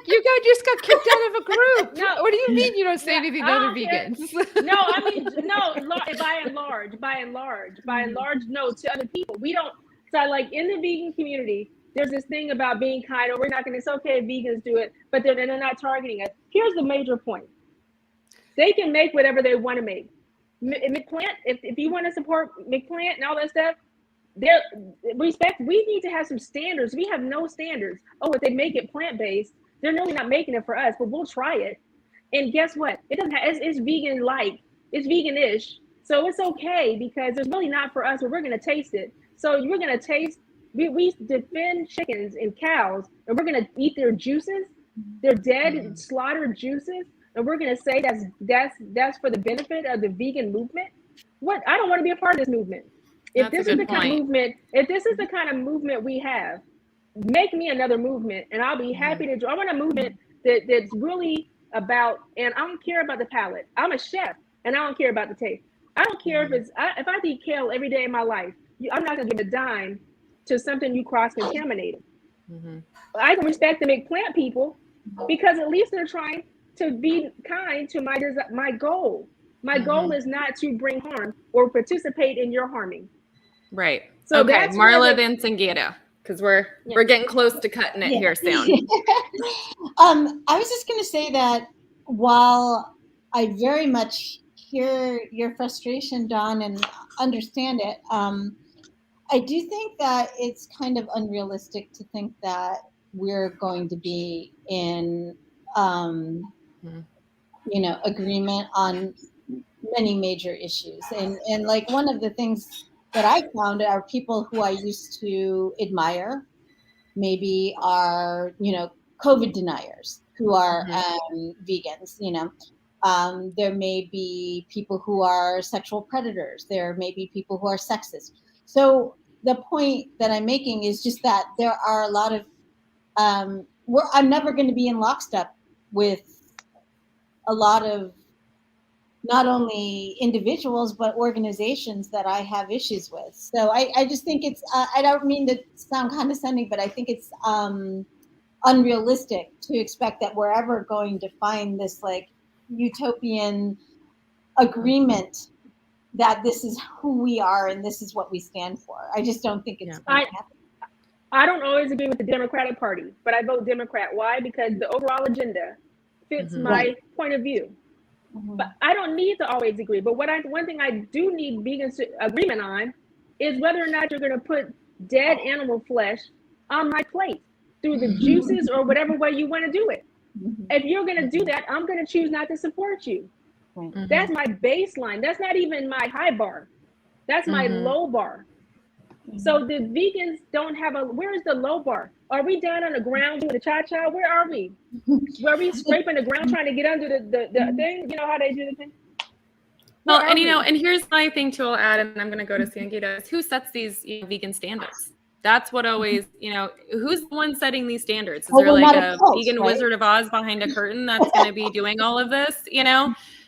You guys just got kicked out of a group. No. What do you mean you don't say anything to other vegans? By and large, no, to other people. We don't, so like in the vegan community, there's this thing about being kind, or we're not going to, it's okay if vegans do it, but they're not targeting us. Here's the major point. They can make whatever they want to make. McPlant, if you want to support McPlant and all that stuff, their respect. We need to have some standards. We have no standards. Oh, if they make it plant-based, they're really not making it for us, but we'll try it. And guess what? It doesn't have, it's vegan-like, it's vegan-ish. So it's okay because it's really not for us, but we're going to taste it. So we're going to taste, we defend chickens and cows, and we're going to eat their juices, their dead, slaughtered juices, and we're going to say that's for the benefit of the vegan movement. What? I don't want to be a part of this movement. If this is the kind of movement, if this is the kind of movement we have, make me another movement, and I'll be happy to. I want a movement that's really about, and I don't care about the palate. I'm a chef, and I don't care about the taste. I don't care if I eat kale every day of my life. I'm not gonna give a dime to something you cross-contaminated. I can respect the McPlant people because at least they're trying to be kind to my goal. My goal is not to bring harm or participate in your harming. Right. So okay, Marla then Sangeeta, because we're getting close to cutting it here soon. I was just going to say that while I very much hear your frustration, Dawn, and understand it, I do think that it's kind of unrealistic to think that we're going to be in, agreement on many major issues. And like one of the things that I found are people who I used to admire, maybe are, COVID deniers who are vegans, there may be people who are sexual predators. There may be people who are sexist. So the point that I'm making is just that there are a lot of, I'm never going to be in lockstep with a lot of not only individuals, but organizations that I have issues with. So I just think it's, I don't mean to sound condescending, but I think it's unrealistic to expect that we're ever going to find this like utopian agreement that this is who we are and this is what we stand for. I just don't think it's going to happen. I don't always agree with the Democratic Party, but I vote Democrat. Why? Because the overall agenda fits my point of view. But I don't need to always agree. But one thing I do need vegans agreement on is whether or not you're going to put dead animal flesh on my plate through the juices or whatever way you want to do it. If you're going to do that, I'm going to choose not to support you. That's my baseline. That's not even my high bar. That's my low bar. So the vegans don't have where is the low bar? Are we down on the ground doing the cha-cha? Where are we? Where are we scraping the ground trying to get under the thing? You know how they do the thing? Well, and and here's my thing too, I'll add, and I'm going to go to Sangeeta, is who sets these vegan standards? That's what always, who's the one setting these standards? Is there like a vegan Wizard of Oz behind a curtain that's going to be doing all of this?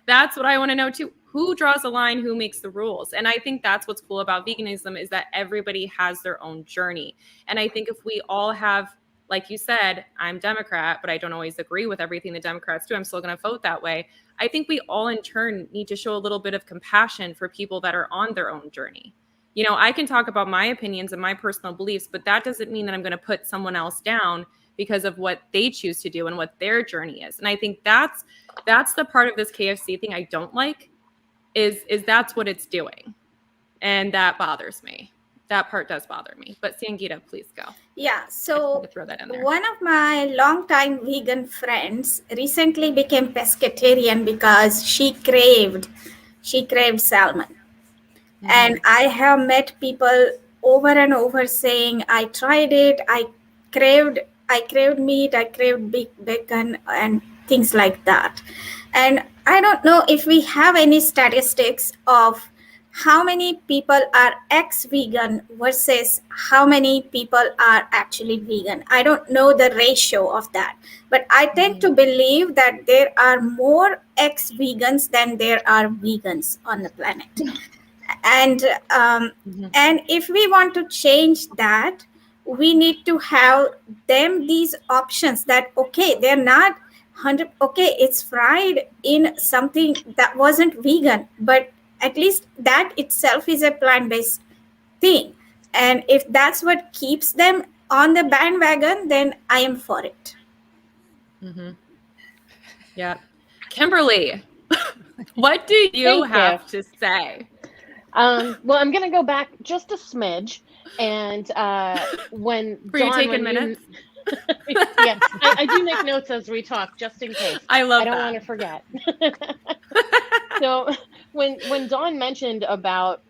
That's what I want to know too. Who draws a line? Who makes the rules? And I think that's what's cool about veganism is that everybody has their own journey. And I think if we all have, like you said, I'm Democrat, but I don't always agree with everything the Democrats do. I'm still going to vote that way. I think we all in turn need to show a little bit of compassion for people that are on their own journey. I can talk about my opinions and my personal beliefs, but that doesn't mean that I'm going to put someone else down because of what they choose to do and what their journey is. And I think that's the part of this KFC thing I don't like is that's what it's doing. And that bothers me. That part does bother me. But Sangeeta, please go. Yeah, so throw that in there. One of my longtime vegan friends recently became pescatarian because she craved salmon. And I have met people over and over saying, I tried it, I craved meat, I craved bacon and things like that. And I don't know if we have any statistics of how many people are ex-vegan versus how many people are actually vegan. I don't know the ratio of that, but I tend to believe that there are more ex-vegans than there are vegans on the planet. And if we want to change that, we need to have them these options that, okay, they're not 100, okay, it's fried in something that wasn't vegan, but at least that itself is a plant-based thing. And if that's what keeps them on the bandwagon, then I am for it. Yeah. Kimberly, what do you have to say? Well, I'm going to go back just a smidge And when Were you Dawn, taking when minutes? yeah, I do make notes as we talk, just in case. I love I don't that. want to forget. So when Dawn mentioned about,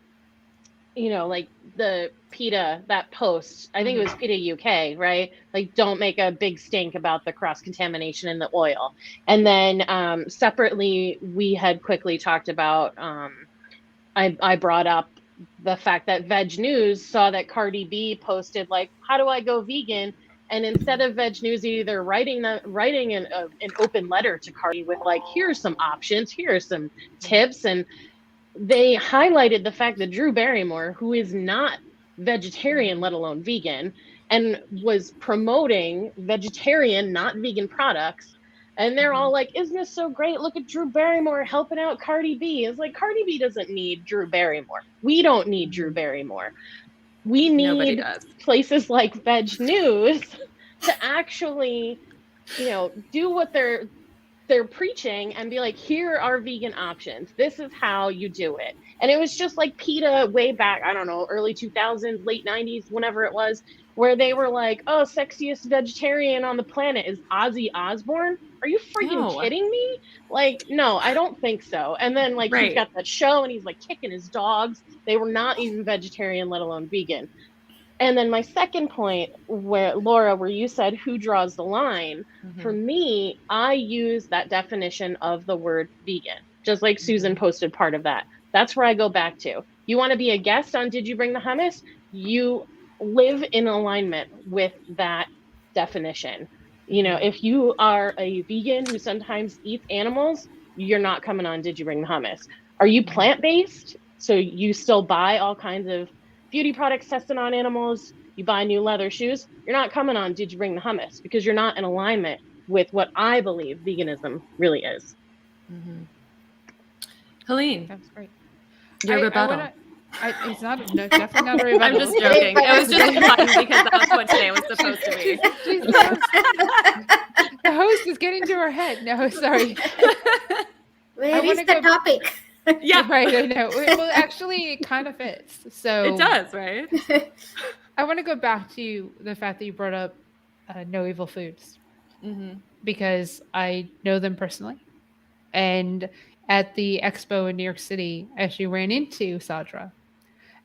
like the PETA, that post, I think it was PETA UK, right? Like, don't make a big stink about the cross contamination in the oil. And then separately, we had quickly talked about, I brought up the fact that Veg News saw that Cardi B posted, like, how do I go vegan? And instead of Veg News either writing an open letter to Cardi with, like, here's some options, here are some tips, and they highlighted the fact that Drew Barrymore, who is not vegetarian, let alone vegan, and was promoting vegetarian, not vegan products. And they're all like, isn't this so great? Look at Drew Barrymore helping out Cardi B. It's like, Cardi B doesn't need Drew Barrymore. We don't need Drew Barrymore. We Nobody need does. places like Veg News to actually, do what they're preaching and be like, here are vegan options. This is how you do it. And it was just like PETA way back, I don't know, early 2000s, late 90s, whenever it was, where they were like, oh, sexiest vegetarian on the planet is Ozzy Osbourne. Are you freaking kidding me? Like, no, I don't think so. And then, like, he's got that show and he's like kicking his dogs. They were not even vegetarian, let alone vegan. And then my second point, Laura, where you said who draws the line, for me, I use that definition of the word vegan, just like Susan posted part of that. That's where I go back to. You want to be a guest on Did You Bring the Hummus? You live in alignment with that definition. If you are a vegan who sometimes eats animals, you're not coming on Did You Bring the Hummus? Are you plant-based? So you still buy all kinds of beauty products tested on animals, you buy new leather shoes, you're not coming on Did You Bring the Hummus? Because you're not in alignment with what I believe veganism really is. Helene, That's great. your rebuttal. It's not definitely not a rebuttal. I'm just joking. It was just fun because that's what today was supposed to be. The host is getting to her head. No, sorry. Where is the topic? Yeah, right. I know. Well, actually, it kind of fits. So it does, right? I want to go back to the fact that you brought up No Evil Foods because I know them personally, and at the expo in New York City, I actually ran into Sadra,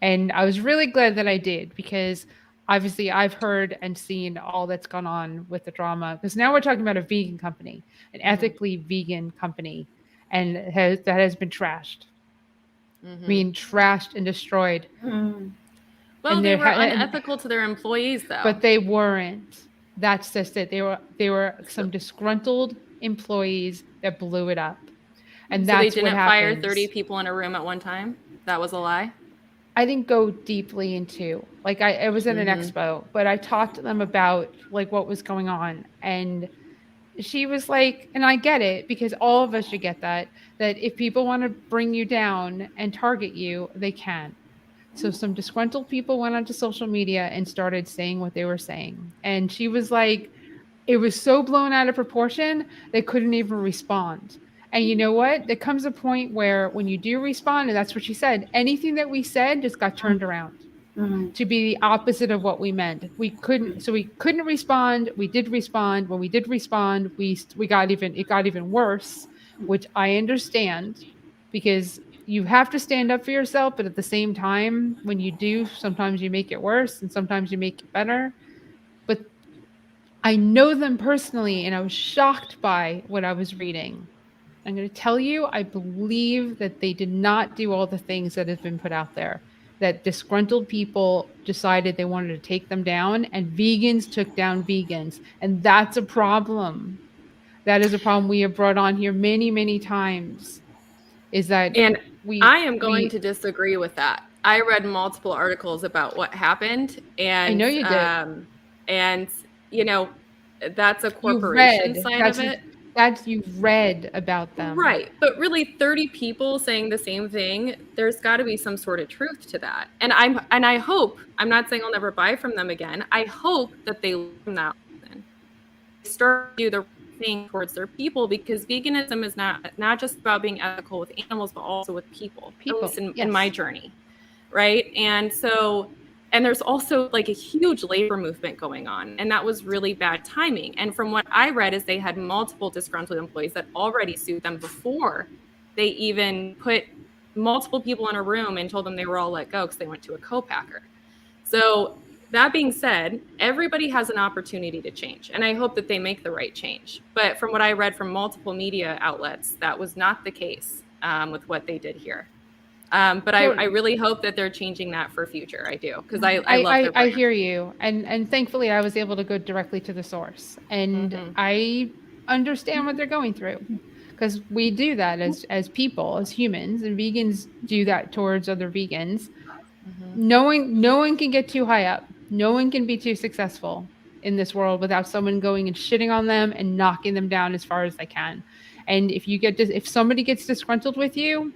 and I was really glad that I did because obviously I've heard and seen all that's gone on with the drama. Because now we're talking about a vegan company, an ethically vegan company. And that has been trashed. Being trashed and destroyed. Well, they were unethical to their employees, though. But they weren't. That's just it. They were some disgruntled employees that blew it up. And so that's they didn't what fire happens. 30 people in a room at one time? That was a lie? I didn't go deeply into, like, I was at an expo, but I talked to them about, like, what was going on. And she was like, and I get it because all of us should get that if people want to bring you down and target you, they can. So some disgruntled people went onto social media and started saying what they were saying. And she was like, it was so blown out of proportion, they couldn't even respond. And you know what? There comes a point where when you do respond, and that's what she said, anything that we said just got turned around. To be the opposite of what we meant. We couldn't respond. We did respond. When we did respond, it got even worse, which I understand because you have to stand up for yourself. But at the same time, when you do, sometimes you make it worse and sometimes you make it better. But I know them personally and I was shocked by what I was reading. I'm going to tell you, I believe that they did not do all the things that have been put out there. That disgruntled people decided they wanted to take them down and vegans took down vegans. And that's a problem. That is a problem we have brought on here many, many times. Is that I am going to disagree with that. I read multiple articles about what happened. And I know you did. And, that's a corporation side of it. You've read about them. Right. But really 30 people saying the same thing, there's got to be some sort of truth to that. And I hope, I'm not saying I'll never buy from them again. I hope that they learn that lesson. Start to do the right thing towards their people because veganism is not just about being ethical with animals, but also with people. At least in my journey. Right. And so And there's also like a huge labor movement going on. And that was really bad timing. And from what I read is they had multiple disgruntled employees that already sued them before they even put multiple people in a room and told them they were all let go because they went to a co-packer. So that being said, everybody has an opportunity to change. And I hope that they make the right change. But from what I read from multiple media outlets, that was not the case with what they did here. But I really hope that they're changing that for future. I do, because I love their brand. I hear you, and thankfully I was able to go directly to the source, and I understand what they're going through, because we do that as people, as humans, and vegans do that towards other vegans. No one can get too high up. No one can be too successful in this world without someone going and shitting on them and knocking them down as far as they can. And if somebody gets disgruntled with you,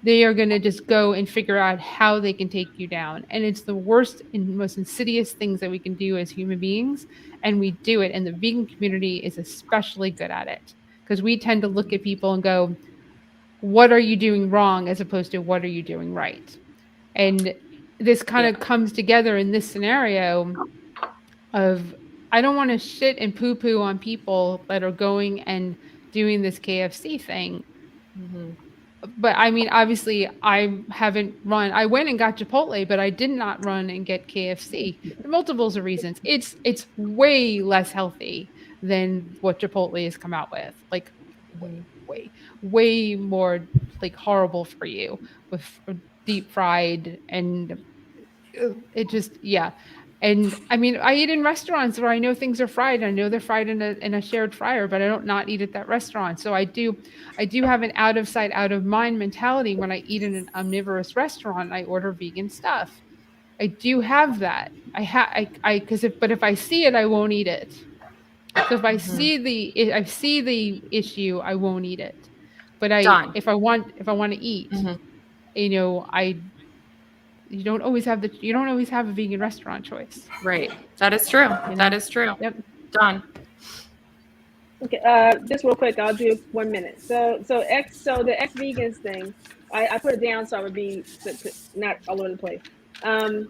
they are going to just go and figure out how they can take you down. And it's the worst and most insidious things that we can do as human beings. And we do it. And the vegan community is especially good at it, because we tend to look at people and go, what are you doing wrong? As opposed to what are you doing right? And this kind of comes together in this scenario of, I don't want to shit and poo poo on people that are going and doing this KFC thing. But I mean, obviously, I haven't run. I went and got Chipotle, but I did not run and get KFC for multiples of reasons. It's way less healthy than what Chipotle has come out with. Like, way more like horrible for you with deep fried, and it just And I mean, I eat in restaurants where I know things are fried. I know they're fried in a shared fryer, but I don't not eat at that restaurant. So I do have an out of sight, out of mind mentality when I eat in an omnivorous restaurant. I order vegan stuff. I do have that. But if I see it, I won't eat it. So if I see the issue, I won't eat it. But if I want to eat, you don't always have a vegan restaurant choice. Right. That is true. That is true. Yep. Dawn. Okay. Just real quick, I'll do 1 minute. So the ex-vegans thing, I put it down so I would be not all over the place. The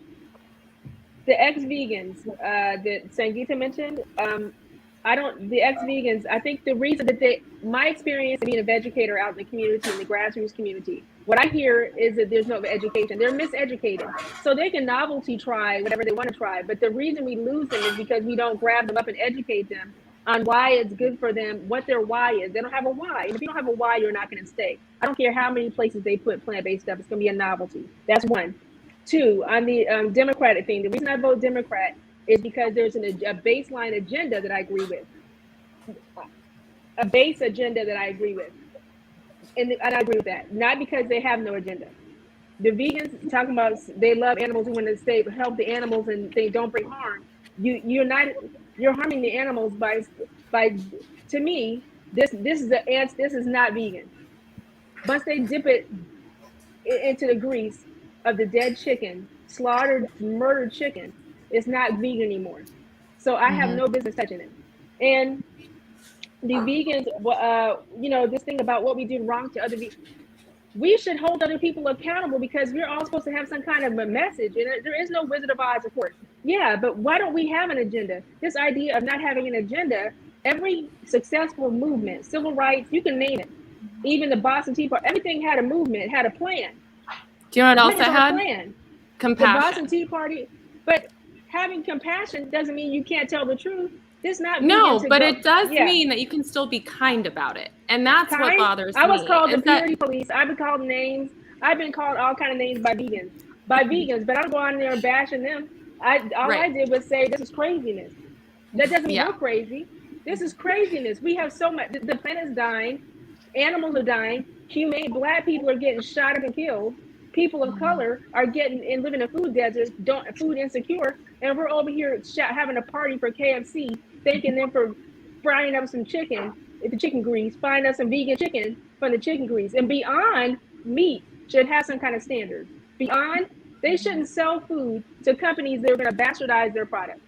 ex-vegans that Sangeeta mentioned, the ex-vegans, I think the reason that my experience of being an educator out in the community, in the grassroots community, what I hear is that there's no education. They're miseducated. So they can novelty try whatever they want to try. But the reason we lose them is because we don't grab them up and educate them on why it's good for them, what their why is. They don't have a why. And if you don't have a why, you're not going to stay. I don't care how many places they put plant-based stuff. It's going to be a novelty. That's one. Two, on the Democratic thing, the reason I vote Democrat is because there's a baseline agenda that I agree with. A base agenda that I agree with. And I agree with that. Not because they have no agenda. The vegans talking about they love animals and want to help the animals and they don't bring harm. You're harming the animals by to me, this is not vegan. Once they dip it into the grease of the dead chicken, slaughtered, murdered chicken, it's not vegan anymore. So I have no business touching it. And the vegans, this thing about what we do wrong to other vegans, we should hold other people accountable because we're all supposed to have some kind of a message. And there is no Wizard of Oz, of course. Yeah, but why don't we have an agenda? This idea of not having an agenda, every successful movement, civil rights, you can name it. Even the Boston Tea Party, everything had a movement, had a plan. Do you know what else I had? Plan. Compassion. The Boston Tea Party, but having compassion doesn't mean you can't tell the truth. It's not but it does mean that you can still be kind about it. And that's what bothers me. I was called the purity police. I've been called names. I've been called all kind of names by vegans, but I don't go on there bashing them. I did was say this is craziness. That doesn't mean we're crazy. This is craziness. We have so much. The planet is dying. Animals are dying. Black people are getting shot up and killed. People of color are getting and living in food deserts, food insecure, and we're over here having a party for KFC, thanking them for frying up some chicken, the chicken grease, frying up some vegan chicken from the chicken grease. And Beyond Meat should have some kind of standards. Beyond, they shouldn't sell food to companies that are going to bastardize their product.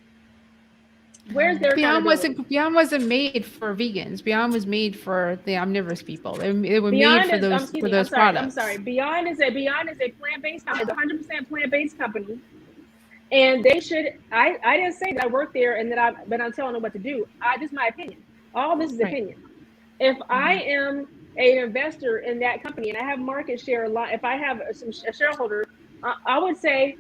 Where's their Beyond wasn't made for vegans. Beyond was made for the omnivorous people. They were made for those products. I'm sorry. Beyond is a plant-based company. It's 100% plant-based company. And they should. I didn't say that I work there and that I'm telling them what to do. This is my opinion. All this is Right. opinion. If I am an investor in that company and I have market share a lot, if I have a shareholder, I would say,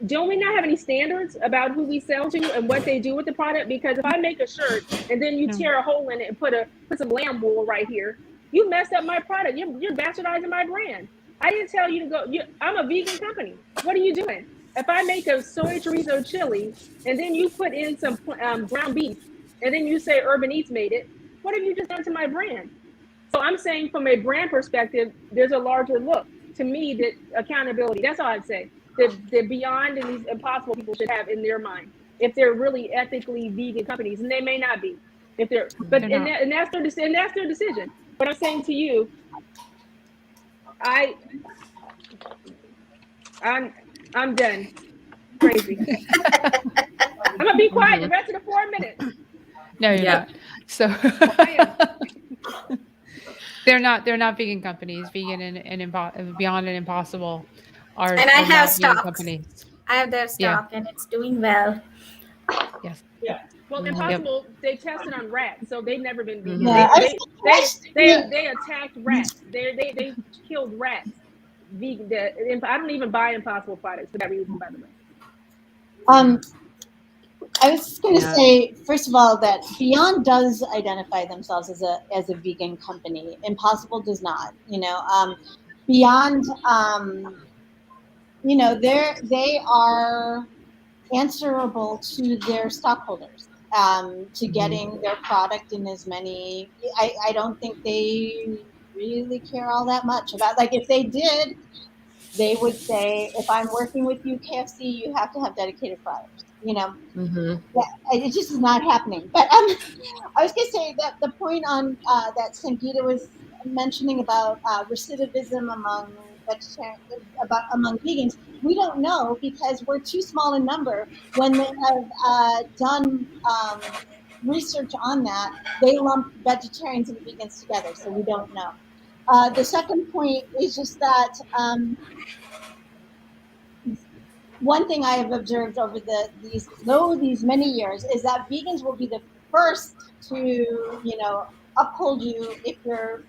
don't we not have any standards about who we sell to and what they do with the product? Because if I make a shirt and then you tear a hole in it and put some lamb wool right here, you messed up my product. You're bastardizing my brand. I didn't tell you to go. I'm a vegan company. What are you doing? If I make a soy chorizo chili and then you put in some ground beef and then you say Urban Eats made it, what have you just done to my brand? So I'm saying from a brand perspective, there's a larger look. To me, that accountability, that's all I'd say. The Beyond and these Impossible people should have in their mind, if they're really ethically vegan companies, and they may not be. If they're, but They're and that's their decision. But I'm saying to you, I'm done. Crazy. I'm gonna be quiet the rest of the 4 minutes. No, you're Yeah. not. So I they're not vegan companies. Vegan and Beyond and Impossible are, And I are have not vegan stocks. companies. I have their stock and it's doing well. Yes. Well, Impossible, they tested on rats, so they've never been vegan. Yeah, They attacked rats. They killed rats. Vegan. I don't even buy Impossible products for that reason, by the way. I was just going to say, first of all, that Beyond does identify themselves as a vegan company. Impossible does not. Beyond, they are answerable to their stockholders, to getting their product in as many. I don't think they really care all that much about. Like, if they did, they would say, if I'm working with you, KFC, you have to have dedicated fryers. It just is not happening. But I was going to say that the point on that Sangeeta was mentioning about recidivism among among vegans, we don't know because we're too small in number. When they have done research on that, they lump vegetarians and vegans together, so we don't know. The second point is just that one thing I have observed over these many years is that vegans will be the first to uphold you if you're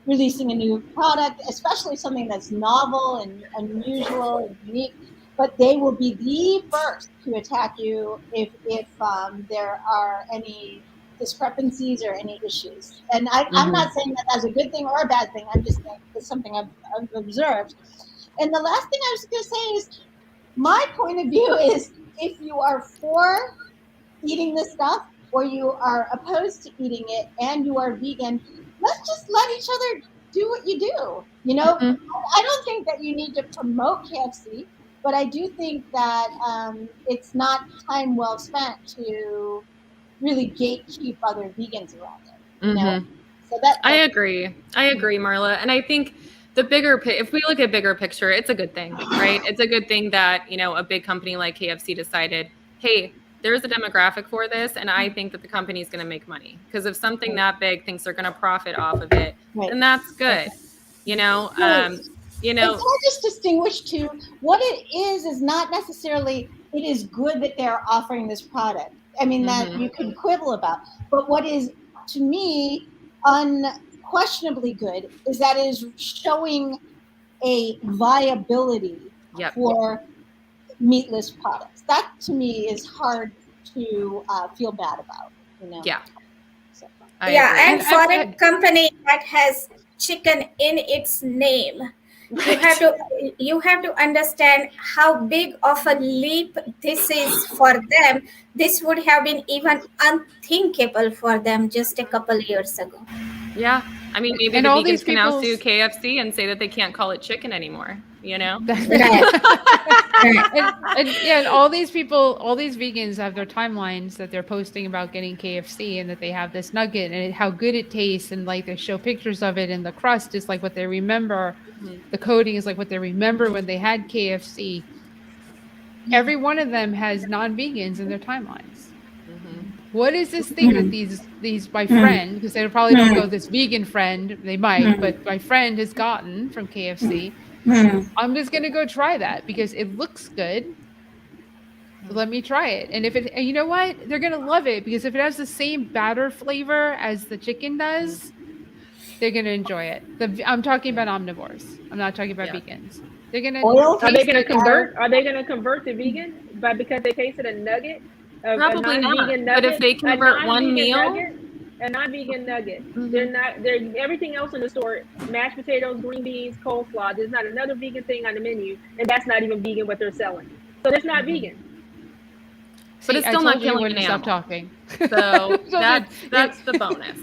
releasing a new product, especially something that's novel and unusual and unique. But they will be the first to attack you if there are any discrepancies or any issues. And I'm not saying that as a good thing or a bad thing. I'm just saying it's something I've observed. And the last thing I was going to say is, my point of view is, if you are for eating this stuff or you are opposed to eating it and you are vegan, let's just let each other do what you do. I don't think that you need to promote KFC, but I do think that it's not time well spent to really gatekeep other vegans around it. So I agree, Marla. And I think if we look at bigger picture, it's a good thing, right? It's a good thing that, a big company like KFC decided, hey, there's a demographic for this, and I think that the company is going to make money. Because if something that big thinks they're going to profit off of it, then that's good. And can I just distinguish too, what it is not necessarily it is good that they're offering this product. I mean, that you can quibble about, but what is, to me, unquestionably good is that it is showing a viability for meatless products. That, to me, is hard to feel bad about. Yeah. So. And for a company that has chicken in its name, you have to understand how big of a leap this is for them. This would have been even unthinkable for them just a couple years ago. Yeah. I mean, maybe the vegans can now sue KFC and say that they can't call it chicken anymore, and all these vegans have their timelines that they're posting about getting KFC and that they have this nugget and how good it tastes, and like they show pictures of it, and the crust is like what they remember. The coating is like what they remember when they had KFC. Every one of them has non-vegans in their timelines. What is this thing that these my friend, because they probably don't go this vegan friend, they might, but my friend has gotten from KFC, I'm just going to go try that because it looks good. So let me try it. And if it, and you know what? They're going to love it because if it has the same batter flavor as the chicken does, they're going to enjoy it. I'm talking about omnivores. I'm not talking about vegans. They're going to Oil? Are they taste going to it. convert? Are they going to convert to vegan because they tasted a nugget, Probably a not. non-vegan But nugget, if they convert one meal, a non-vegan nugget, they're everything else in the store: mashed potatoes, green beans, coleslaw. There's not another vegan thing on the menu, and that's not even vegan what they're selling. So it's not vegan. But it's still not killing an Stop animal. talking. So that's the bonus.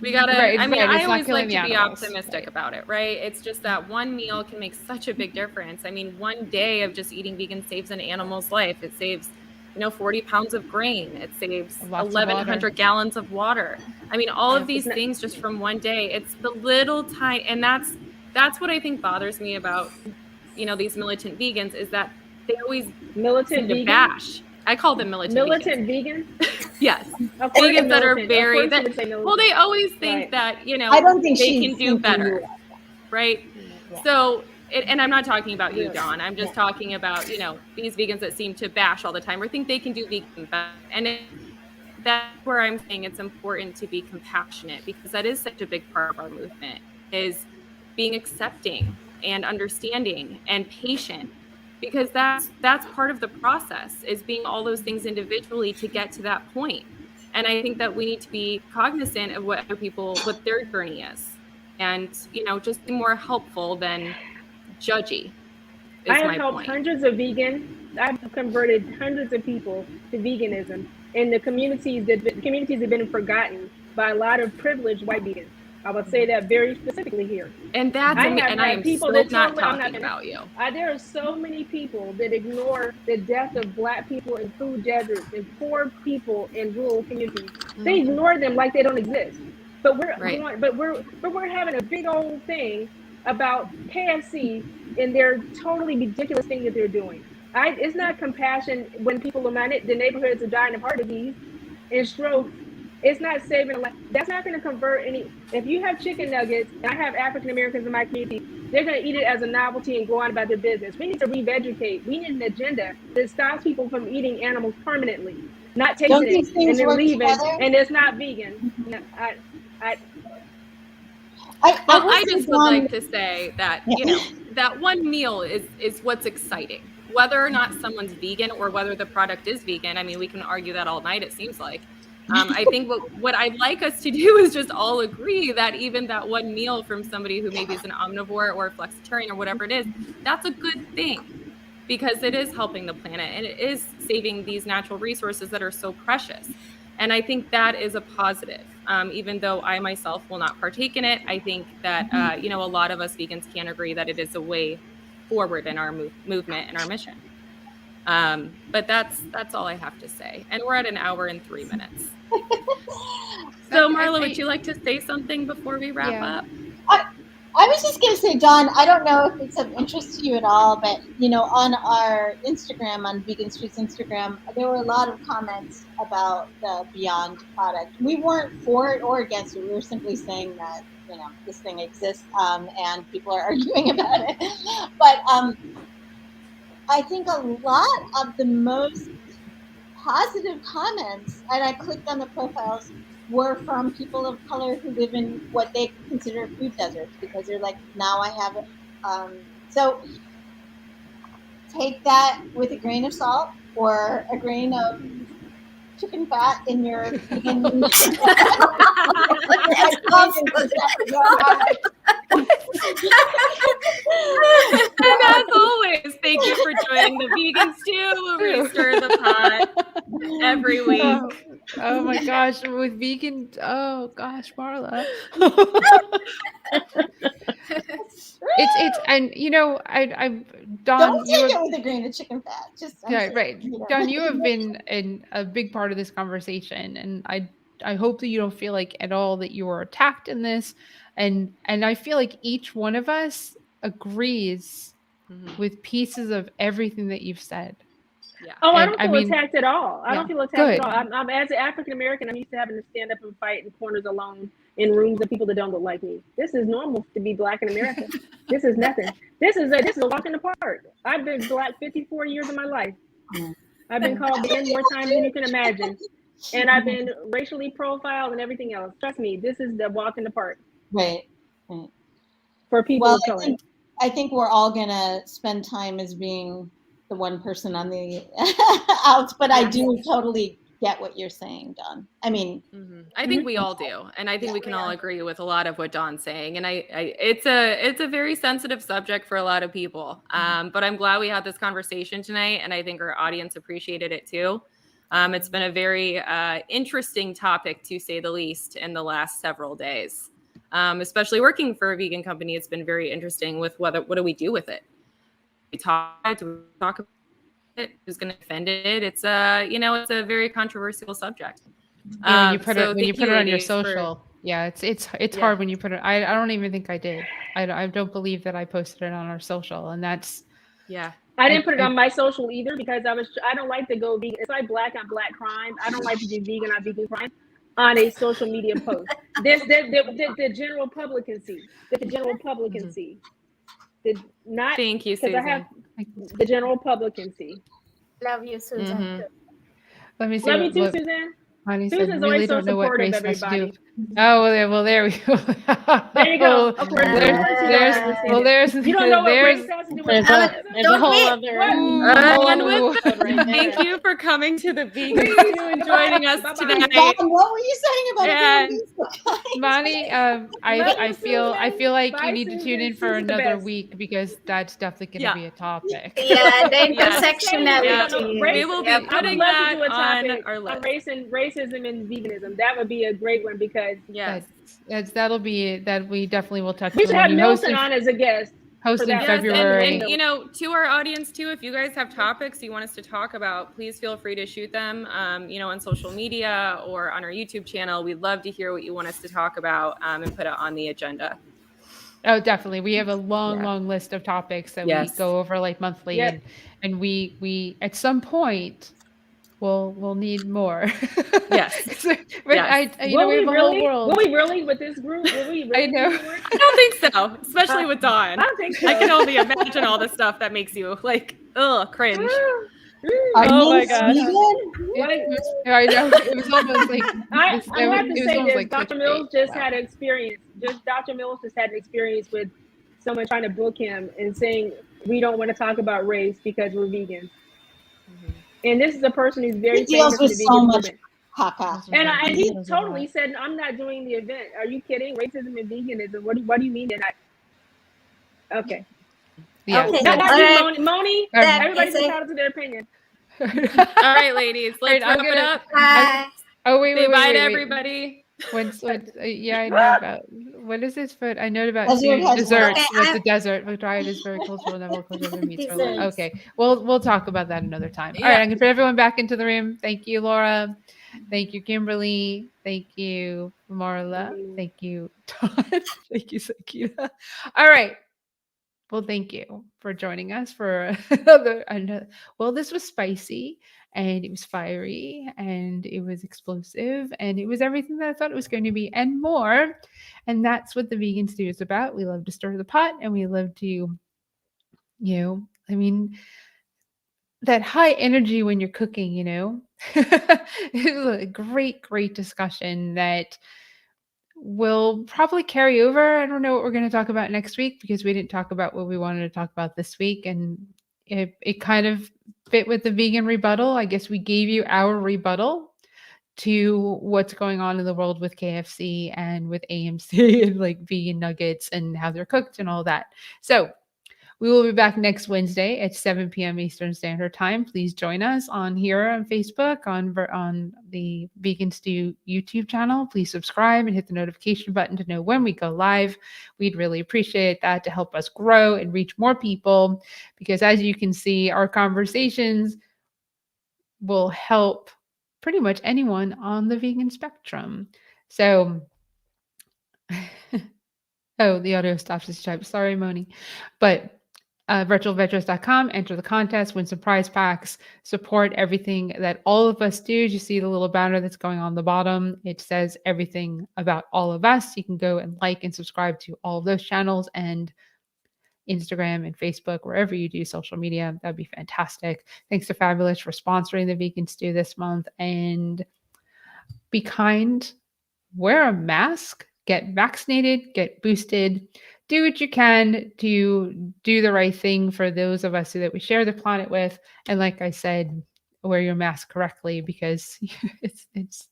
We gotta. Right, I mean, right, I it's not always killing like the to be animals. optimistic about it, right? It's just that one meal can make such a big difference. I mean, one day of just eating vegan saves an animal's life. It saves, 40 pounds of grain. It saves Lots of 1,100 gallons of water. I mean, all of these things just from one day. It's the little tiny, and that's what I think bothers me about, these militant vegans is that they always Militant seem to vegan? bash. I call them militant vegan. Yes, Of course vegans that are militant. very Of course you would say militant. well. They always think Right. that I don't think they she's can do thinking better, you. right? Yeah. So, and I'm not talking about you, Yeah. Dawn. I'm just talking about these vegans that seem to bash all the time or think they can do vegan better. And that's where I'm saying it's important to be compassionate because that is such a big part of our movement is being accepting and understanding and patient. Because that's part of the process is being all those things individually to get to that point. And I think that we need to be cognizant of what their journey is and, just be more helpful than judgy. I have helped hundreds of vegans. I've converted hundreds of people to veganism in the communities that have been forgotten by a lot of privileged white vegans. I would say that very specifically here. And I am so not talking about you. There are so many people that ignore the death of Black people in food deserts and poor people in rural communities. They ignore them like they don't exist. But we're having a big old thing about KFC and their totally ridiculous thing that they're doing. It's not compassion when people in the neighborhoods are dying of heart disease and stroke. It's not saving a life. That's not going to convert any. If you have chicken nuggets, and I have African Americans in my community, they're going to eat it as a novelty and go on about their business. We need to re-vegetate. We need an agenda that stops people from eating animals permanently, not tasting it and then leaving. And it's not vegan. No, I just would like to say that that one meal is what's exciting. Whether or not someone's vegan or whether the product is vegan, I mean, we can argue that all night. It seems like. I think what I'd like us to do is just all agree that even that one meal from somebody who maybe is an omnivore or a flexitarian or whatever it is, that's a good thing because it is helping the planet and it is saving these natural resources that are so precious. And I think that is a positive. Even though I myself will not partake in it, I think that a lot of us vegans can agree that it is a way forward in our movement and our mission. But that's all I have to say. And we're at an hour and 3 minutes. So Marla, would you like to say something before we wrap up? I was just going to say, Dawn, I don't know if it's of interest to you at all, but, on our Instagram, on Vegan Street's Instagram, there were a lot of comments about the Beyond product. We weren't for it or against it. We were simply saying that, this thing exists and people are arguing about it. But I think a lot of the most positive comments, and I clicked on the profiles, were from people of color who live in what they consider food deserts because they're like, now I have it. So take that with a grain of salt or a grain of chicken fat in your vegan. And as always, thank you for joining the Vegan Stew, where we stir the pot every week. Oh my gosh, with vegan. Oh gosh, Marla. It's and I Dawn, don't take it with a grain of chicken fat. Right. Dawn, you have been a big part of this conversation, and I hope that you don't feel like at all that you are attacked in this, and I feel like each one of us agrees with pieces of everything that you've said. Yeah. Oh, I don't feel attacked at all. I don't feel attacked at all. I'm as an African American, I'm used to having to stand up and fight in corners alone in rooms of people that don't look like me. This is normal to be Black in America. This is nothing. This is a walk in the park. I've been Black 54 years of my life. I've been called vegan more times than you can imagine. And I've been racially profiled and everything else. Trust me, this is the walk in the park. Right. For people of color. I think we're all gonna spend time as being the one person on the outs, but I do totally get what you're saying, Dawn. I mean, I think we all do, and I think we can all agree with a lot of what Dawn's saying. And it's a very sensitive subject for a lot of people. But I'm glad we had this conversation tonight, and I think our audience appreciated it too. It's been a very interesting topic, to say the least, in the last several days. Especially working for a vegan company, it's been very interesting with what do we do with it? Do we talk about it? Who's going to defend it? It's it's a very controversial subject. When you put it on your social, it's hard when you put it. I don't even think I did. I don't believe that I posted it on our social, and that's I didn't put it on my social either because I don't like to go vegan. It's like black on black crime. I don't like to do vegan on vegan crime on a social media post. The general public can see. The general public can see. Thank you, Susan. The general public can see. Love you, Susan. Let me see. Love you too, Susan. Susan's really don't know what race has to do. Oh, well, there we go. There you go. There's you don't know what race has to do with there's a whole other. Thank you for coming to the Vegan Stew and joining us tonight. What were you saying about it? Monty, I feel like you need to tune in for another week because that's definitely going to be a topic. Yeah, the intersectionality. We will be putting that on our list. On racism and veganism. That would be a great one because that'll be that we definitely will touch on. We should have Milton on as a guest. Hosting February. And to our audience too, if you guys have topics you want us to talk about, please feel free to shoot them, on social media or on our YouTube channel. We'd love to hear what you want us to talk about and put it on the agenda. Oh, definitely. We have a long list of topics that we go over like monthly, and we at some point we'll need more. Yes. But we have a whole world. Will we really with this group? Will we really? I know. I don't think so, especially with Dawn. I don't think so. I can only imagine all the stuff that makes you like, cringe. Oh my god! I know it was almost like I have to say this. Dr. Mills just had an experience. Dr. Mills just had an experience with someone trying to book him and saying we don't want to talk about race because we're vegans. And this is a person who's very famous in the vegan movement. And he totally said, "I'm not doing the event. Are you kidding? Racism and veganism. What do you mean they're not?" Okay. Yeah. Okay. Not you, Moni. Everybody's entitled to their opinion. All right, ladies, let's wrap it up. Say bye to everybody. I know about what is this? But I know about desserts. What's the desert? Victoria is very cultural. Never cultural meats. Okay, we'll talk about that another time. All right, I'm gonna put everyone back into the room. Thank you, Laura. Thank you, Kimberly. Thank you, Marla. Thank you, Todd. Thank you, Sakita. All right. Well, thank you for joining us for another. Well, this was spicy and it was fiery and it was explosive and it was everything that I thought it was going to be and more. And that's what the Vegan Stew is about. We love to stir the pot and we love to, that high energy when you're cooking, it was a great discussion that will probably carry over. I don't know what we're going to talk about next week because we didn't talk about what we wanted to talk about this week. And it kind of fit with the vegan rebuttal. I guess we gave you our rebuttal to what's going on in the world with KFC and with AMC and like vegan nuggets and how they're cooked and all that. So we will be back next Wednesday at 7 p.m. Eastern Standard Time. Please join us on Facebook, on the Vegan Stew YouTube channel. Please subscribe and hit the notification button to know when we go live. We'd really appreciate that to help us grow and reach more people because as you can see, our conversations will help pretty much anyone on the vegan spectrum. So, the audio stops this time. Sorry, Moni. But virtualvetros.com, enter the contest, win some prize packs, support everything that all of us do. You see the little banner that's going on the bottom. It says everything about all of us. You can go and like and subscribe to all of those channels and Instagram and Facebook, wherever you do social media. That'd be fantastic. Thanks to Fabulous for sponsoring the Vegan Stew this month. And be kind, wear a mask, get vaccinated, get boosted, do what you can to do the right thing for those of us that we share the planet with. And like I said, wear your mask correctly, because it's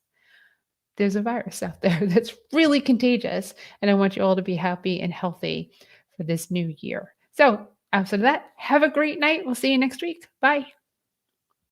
there's a virus out there that's really contagious. And I want you all to be happy and healthy for this new year. So outside of that, have a great night. We'll see you next week. Bye.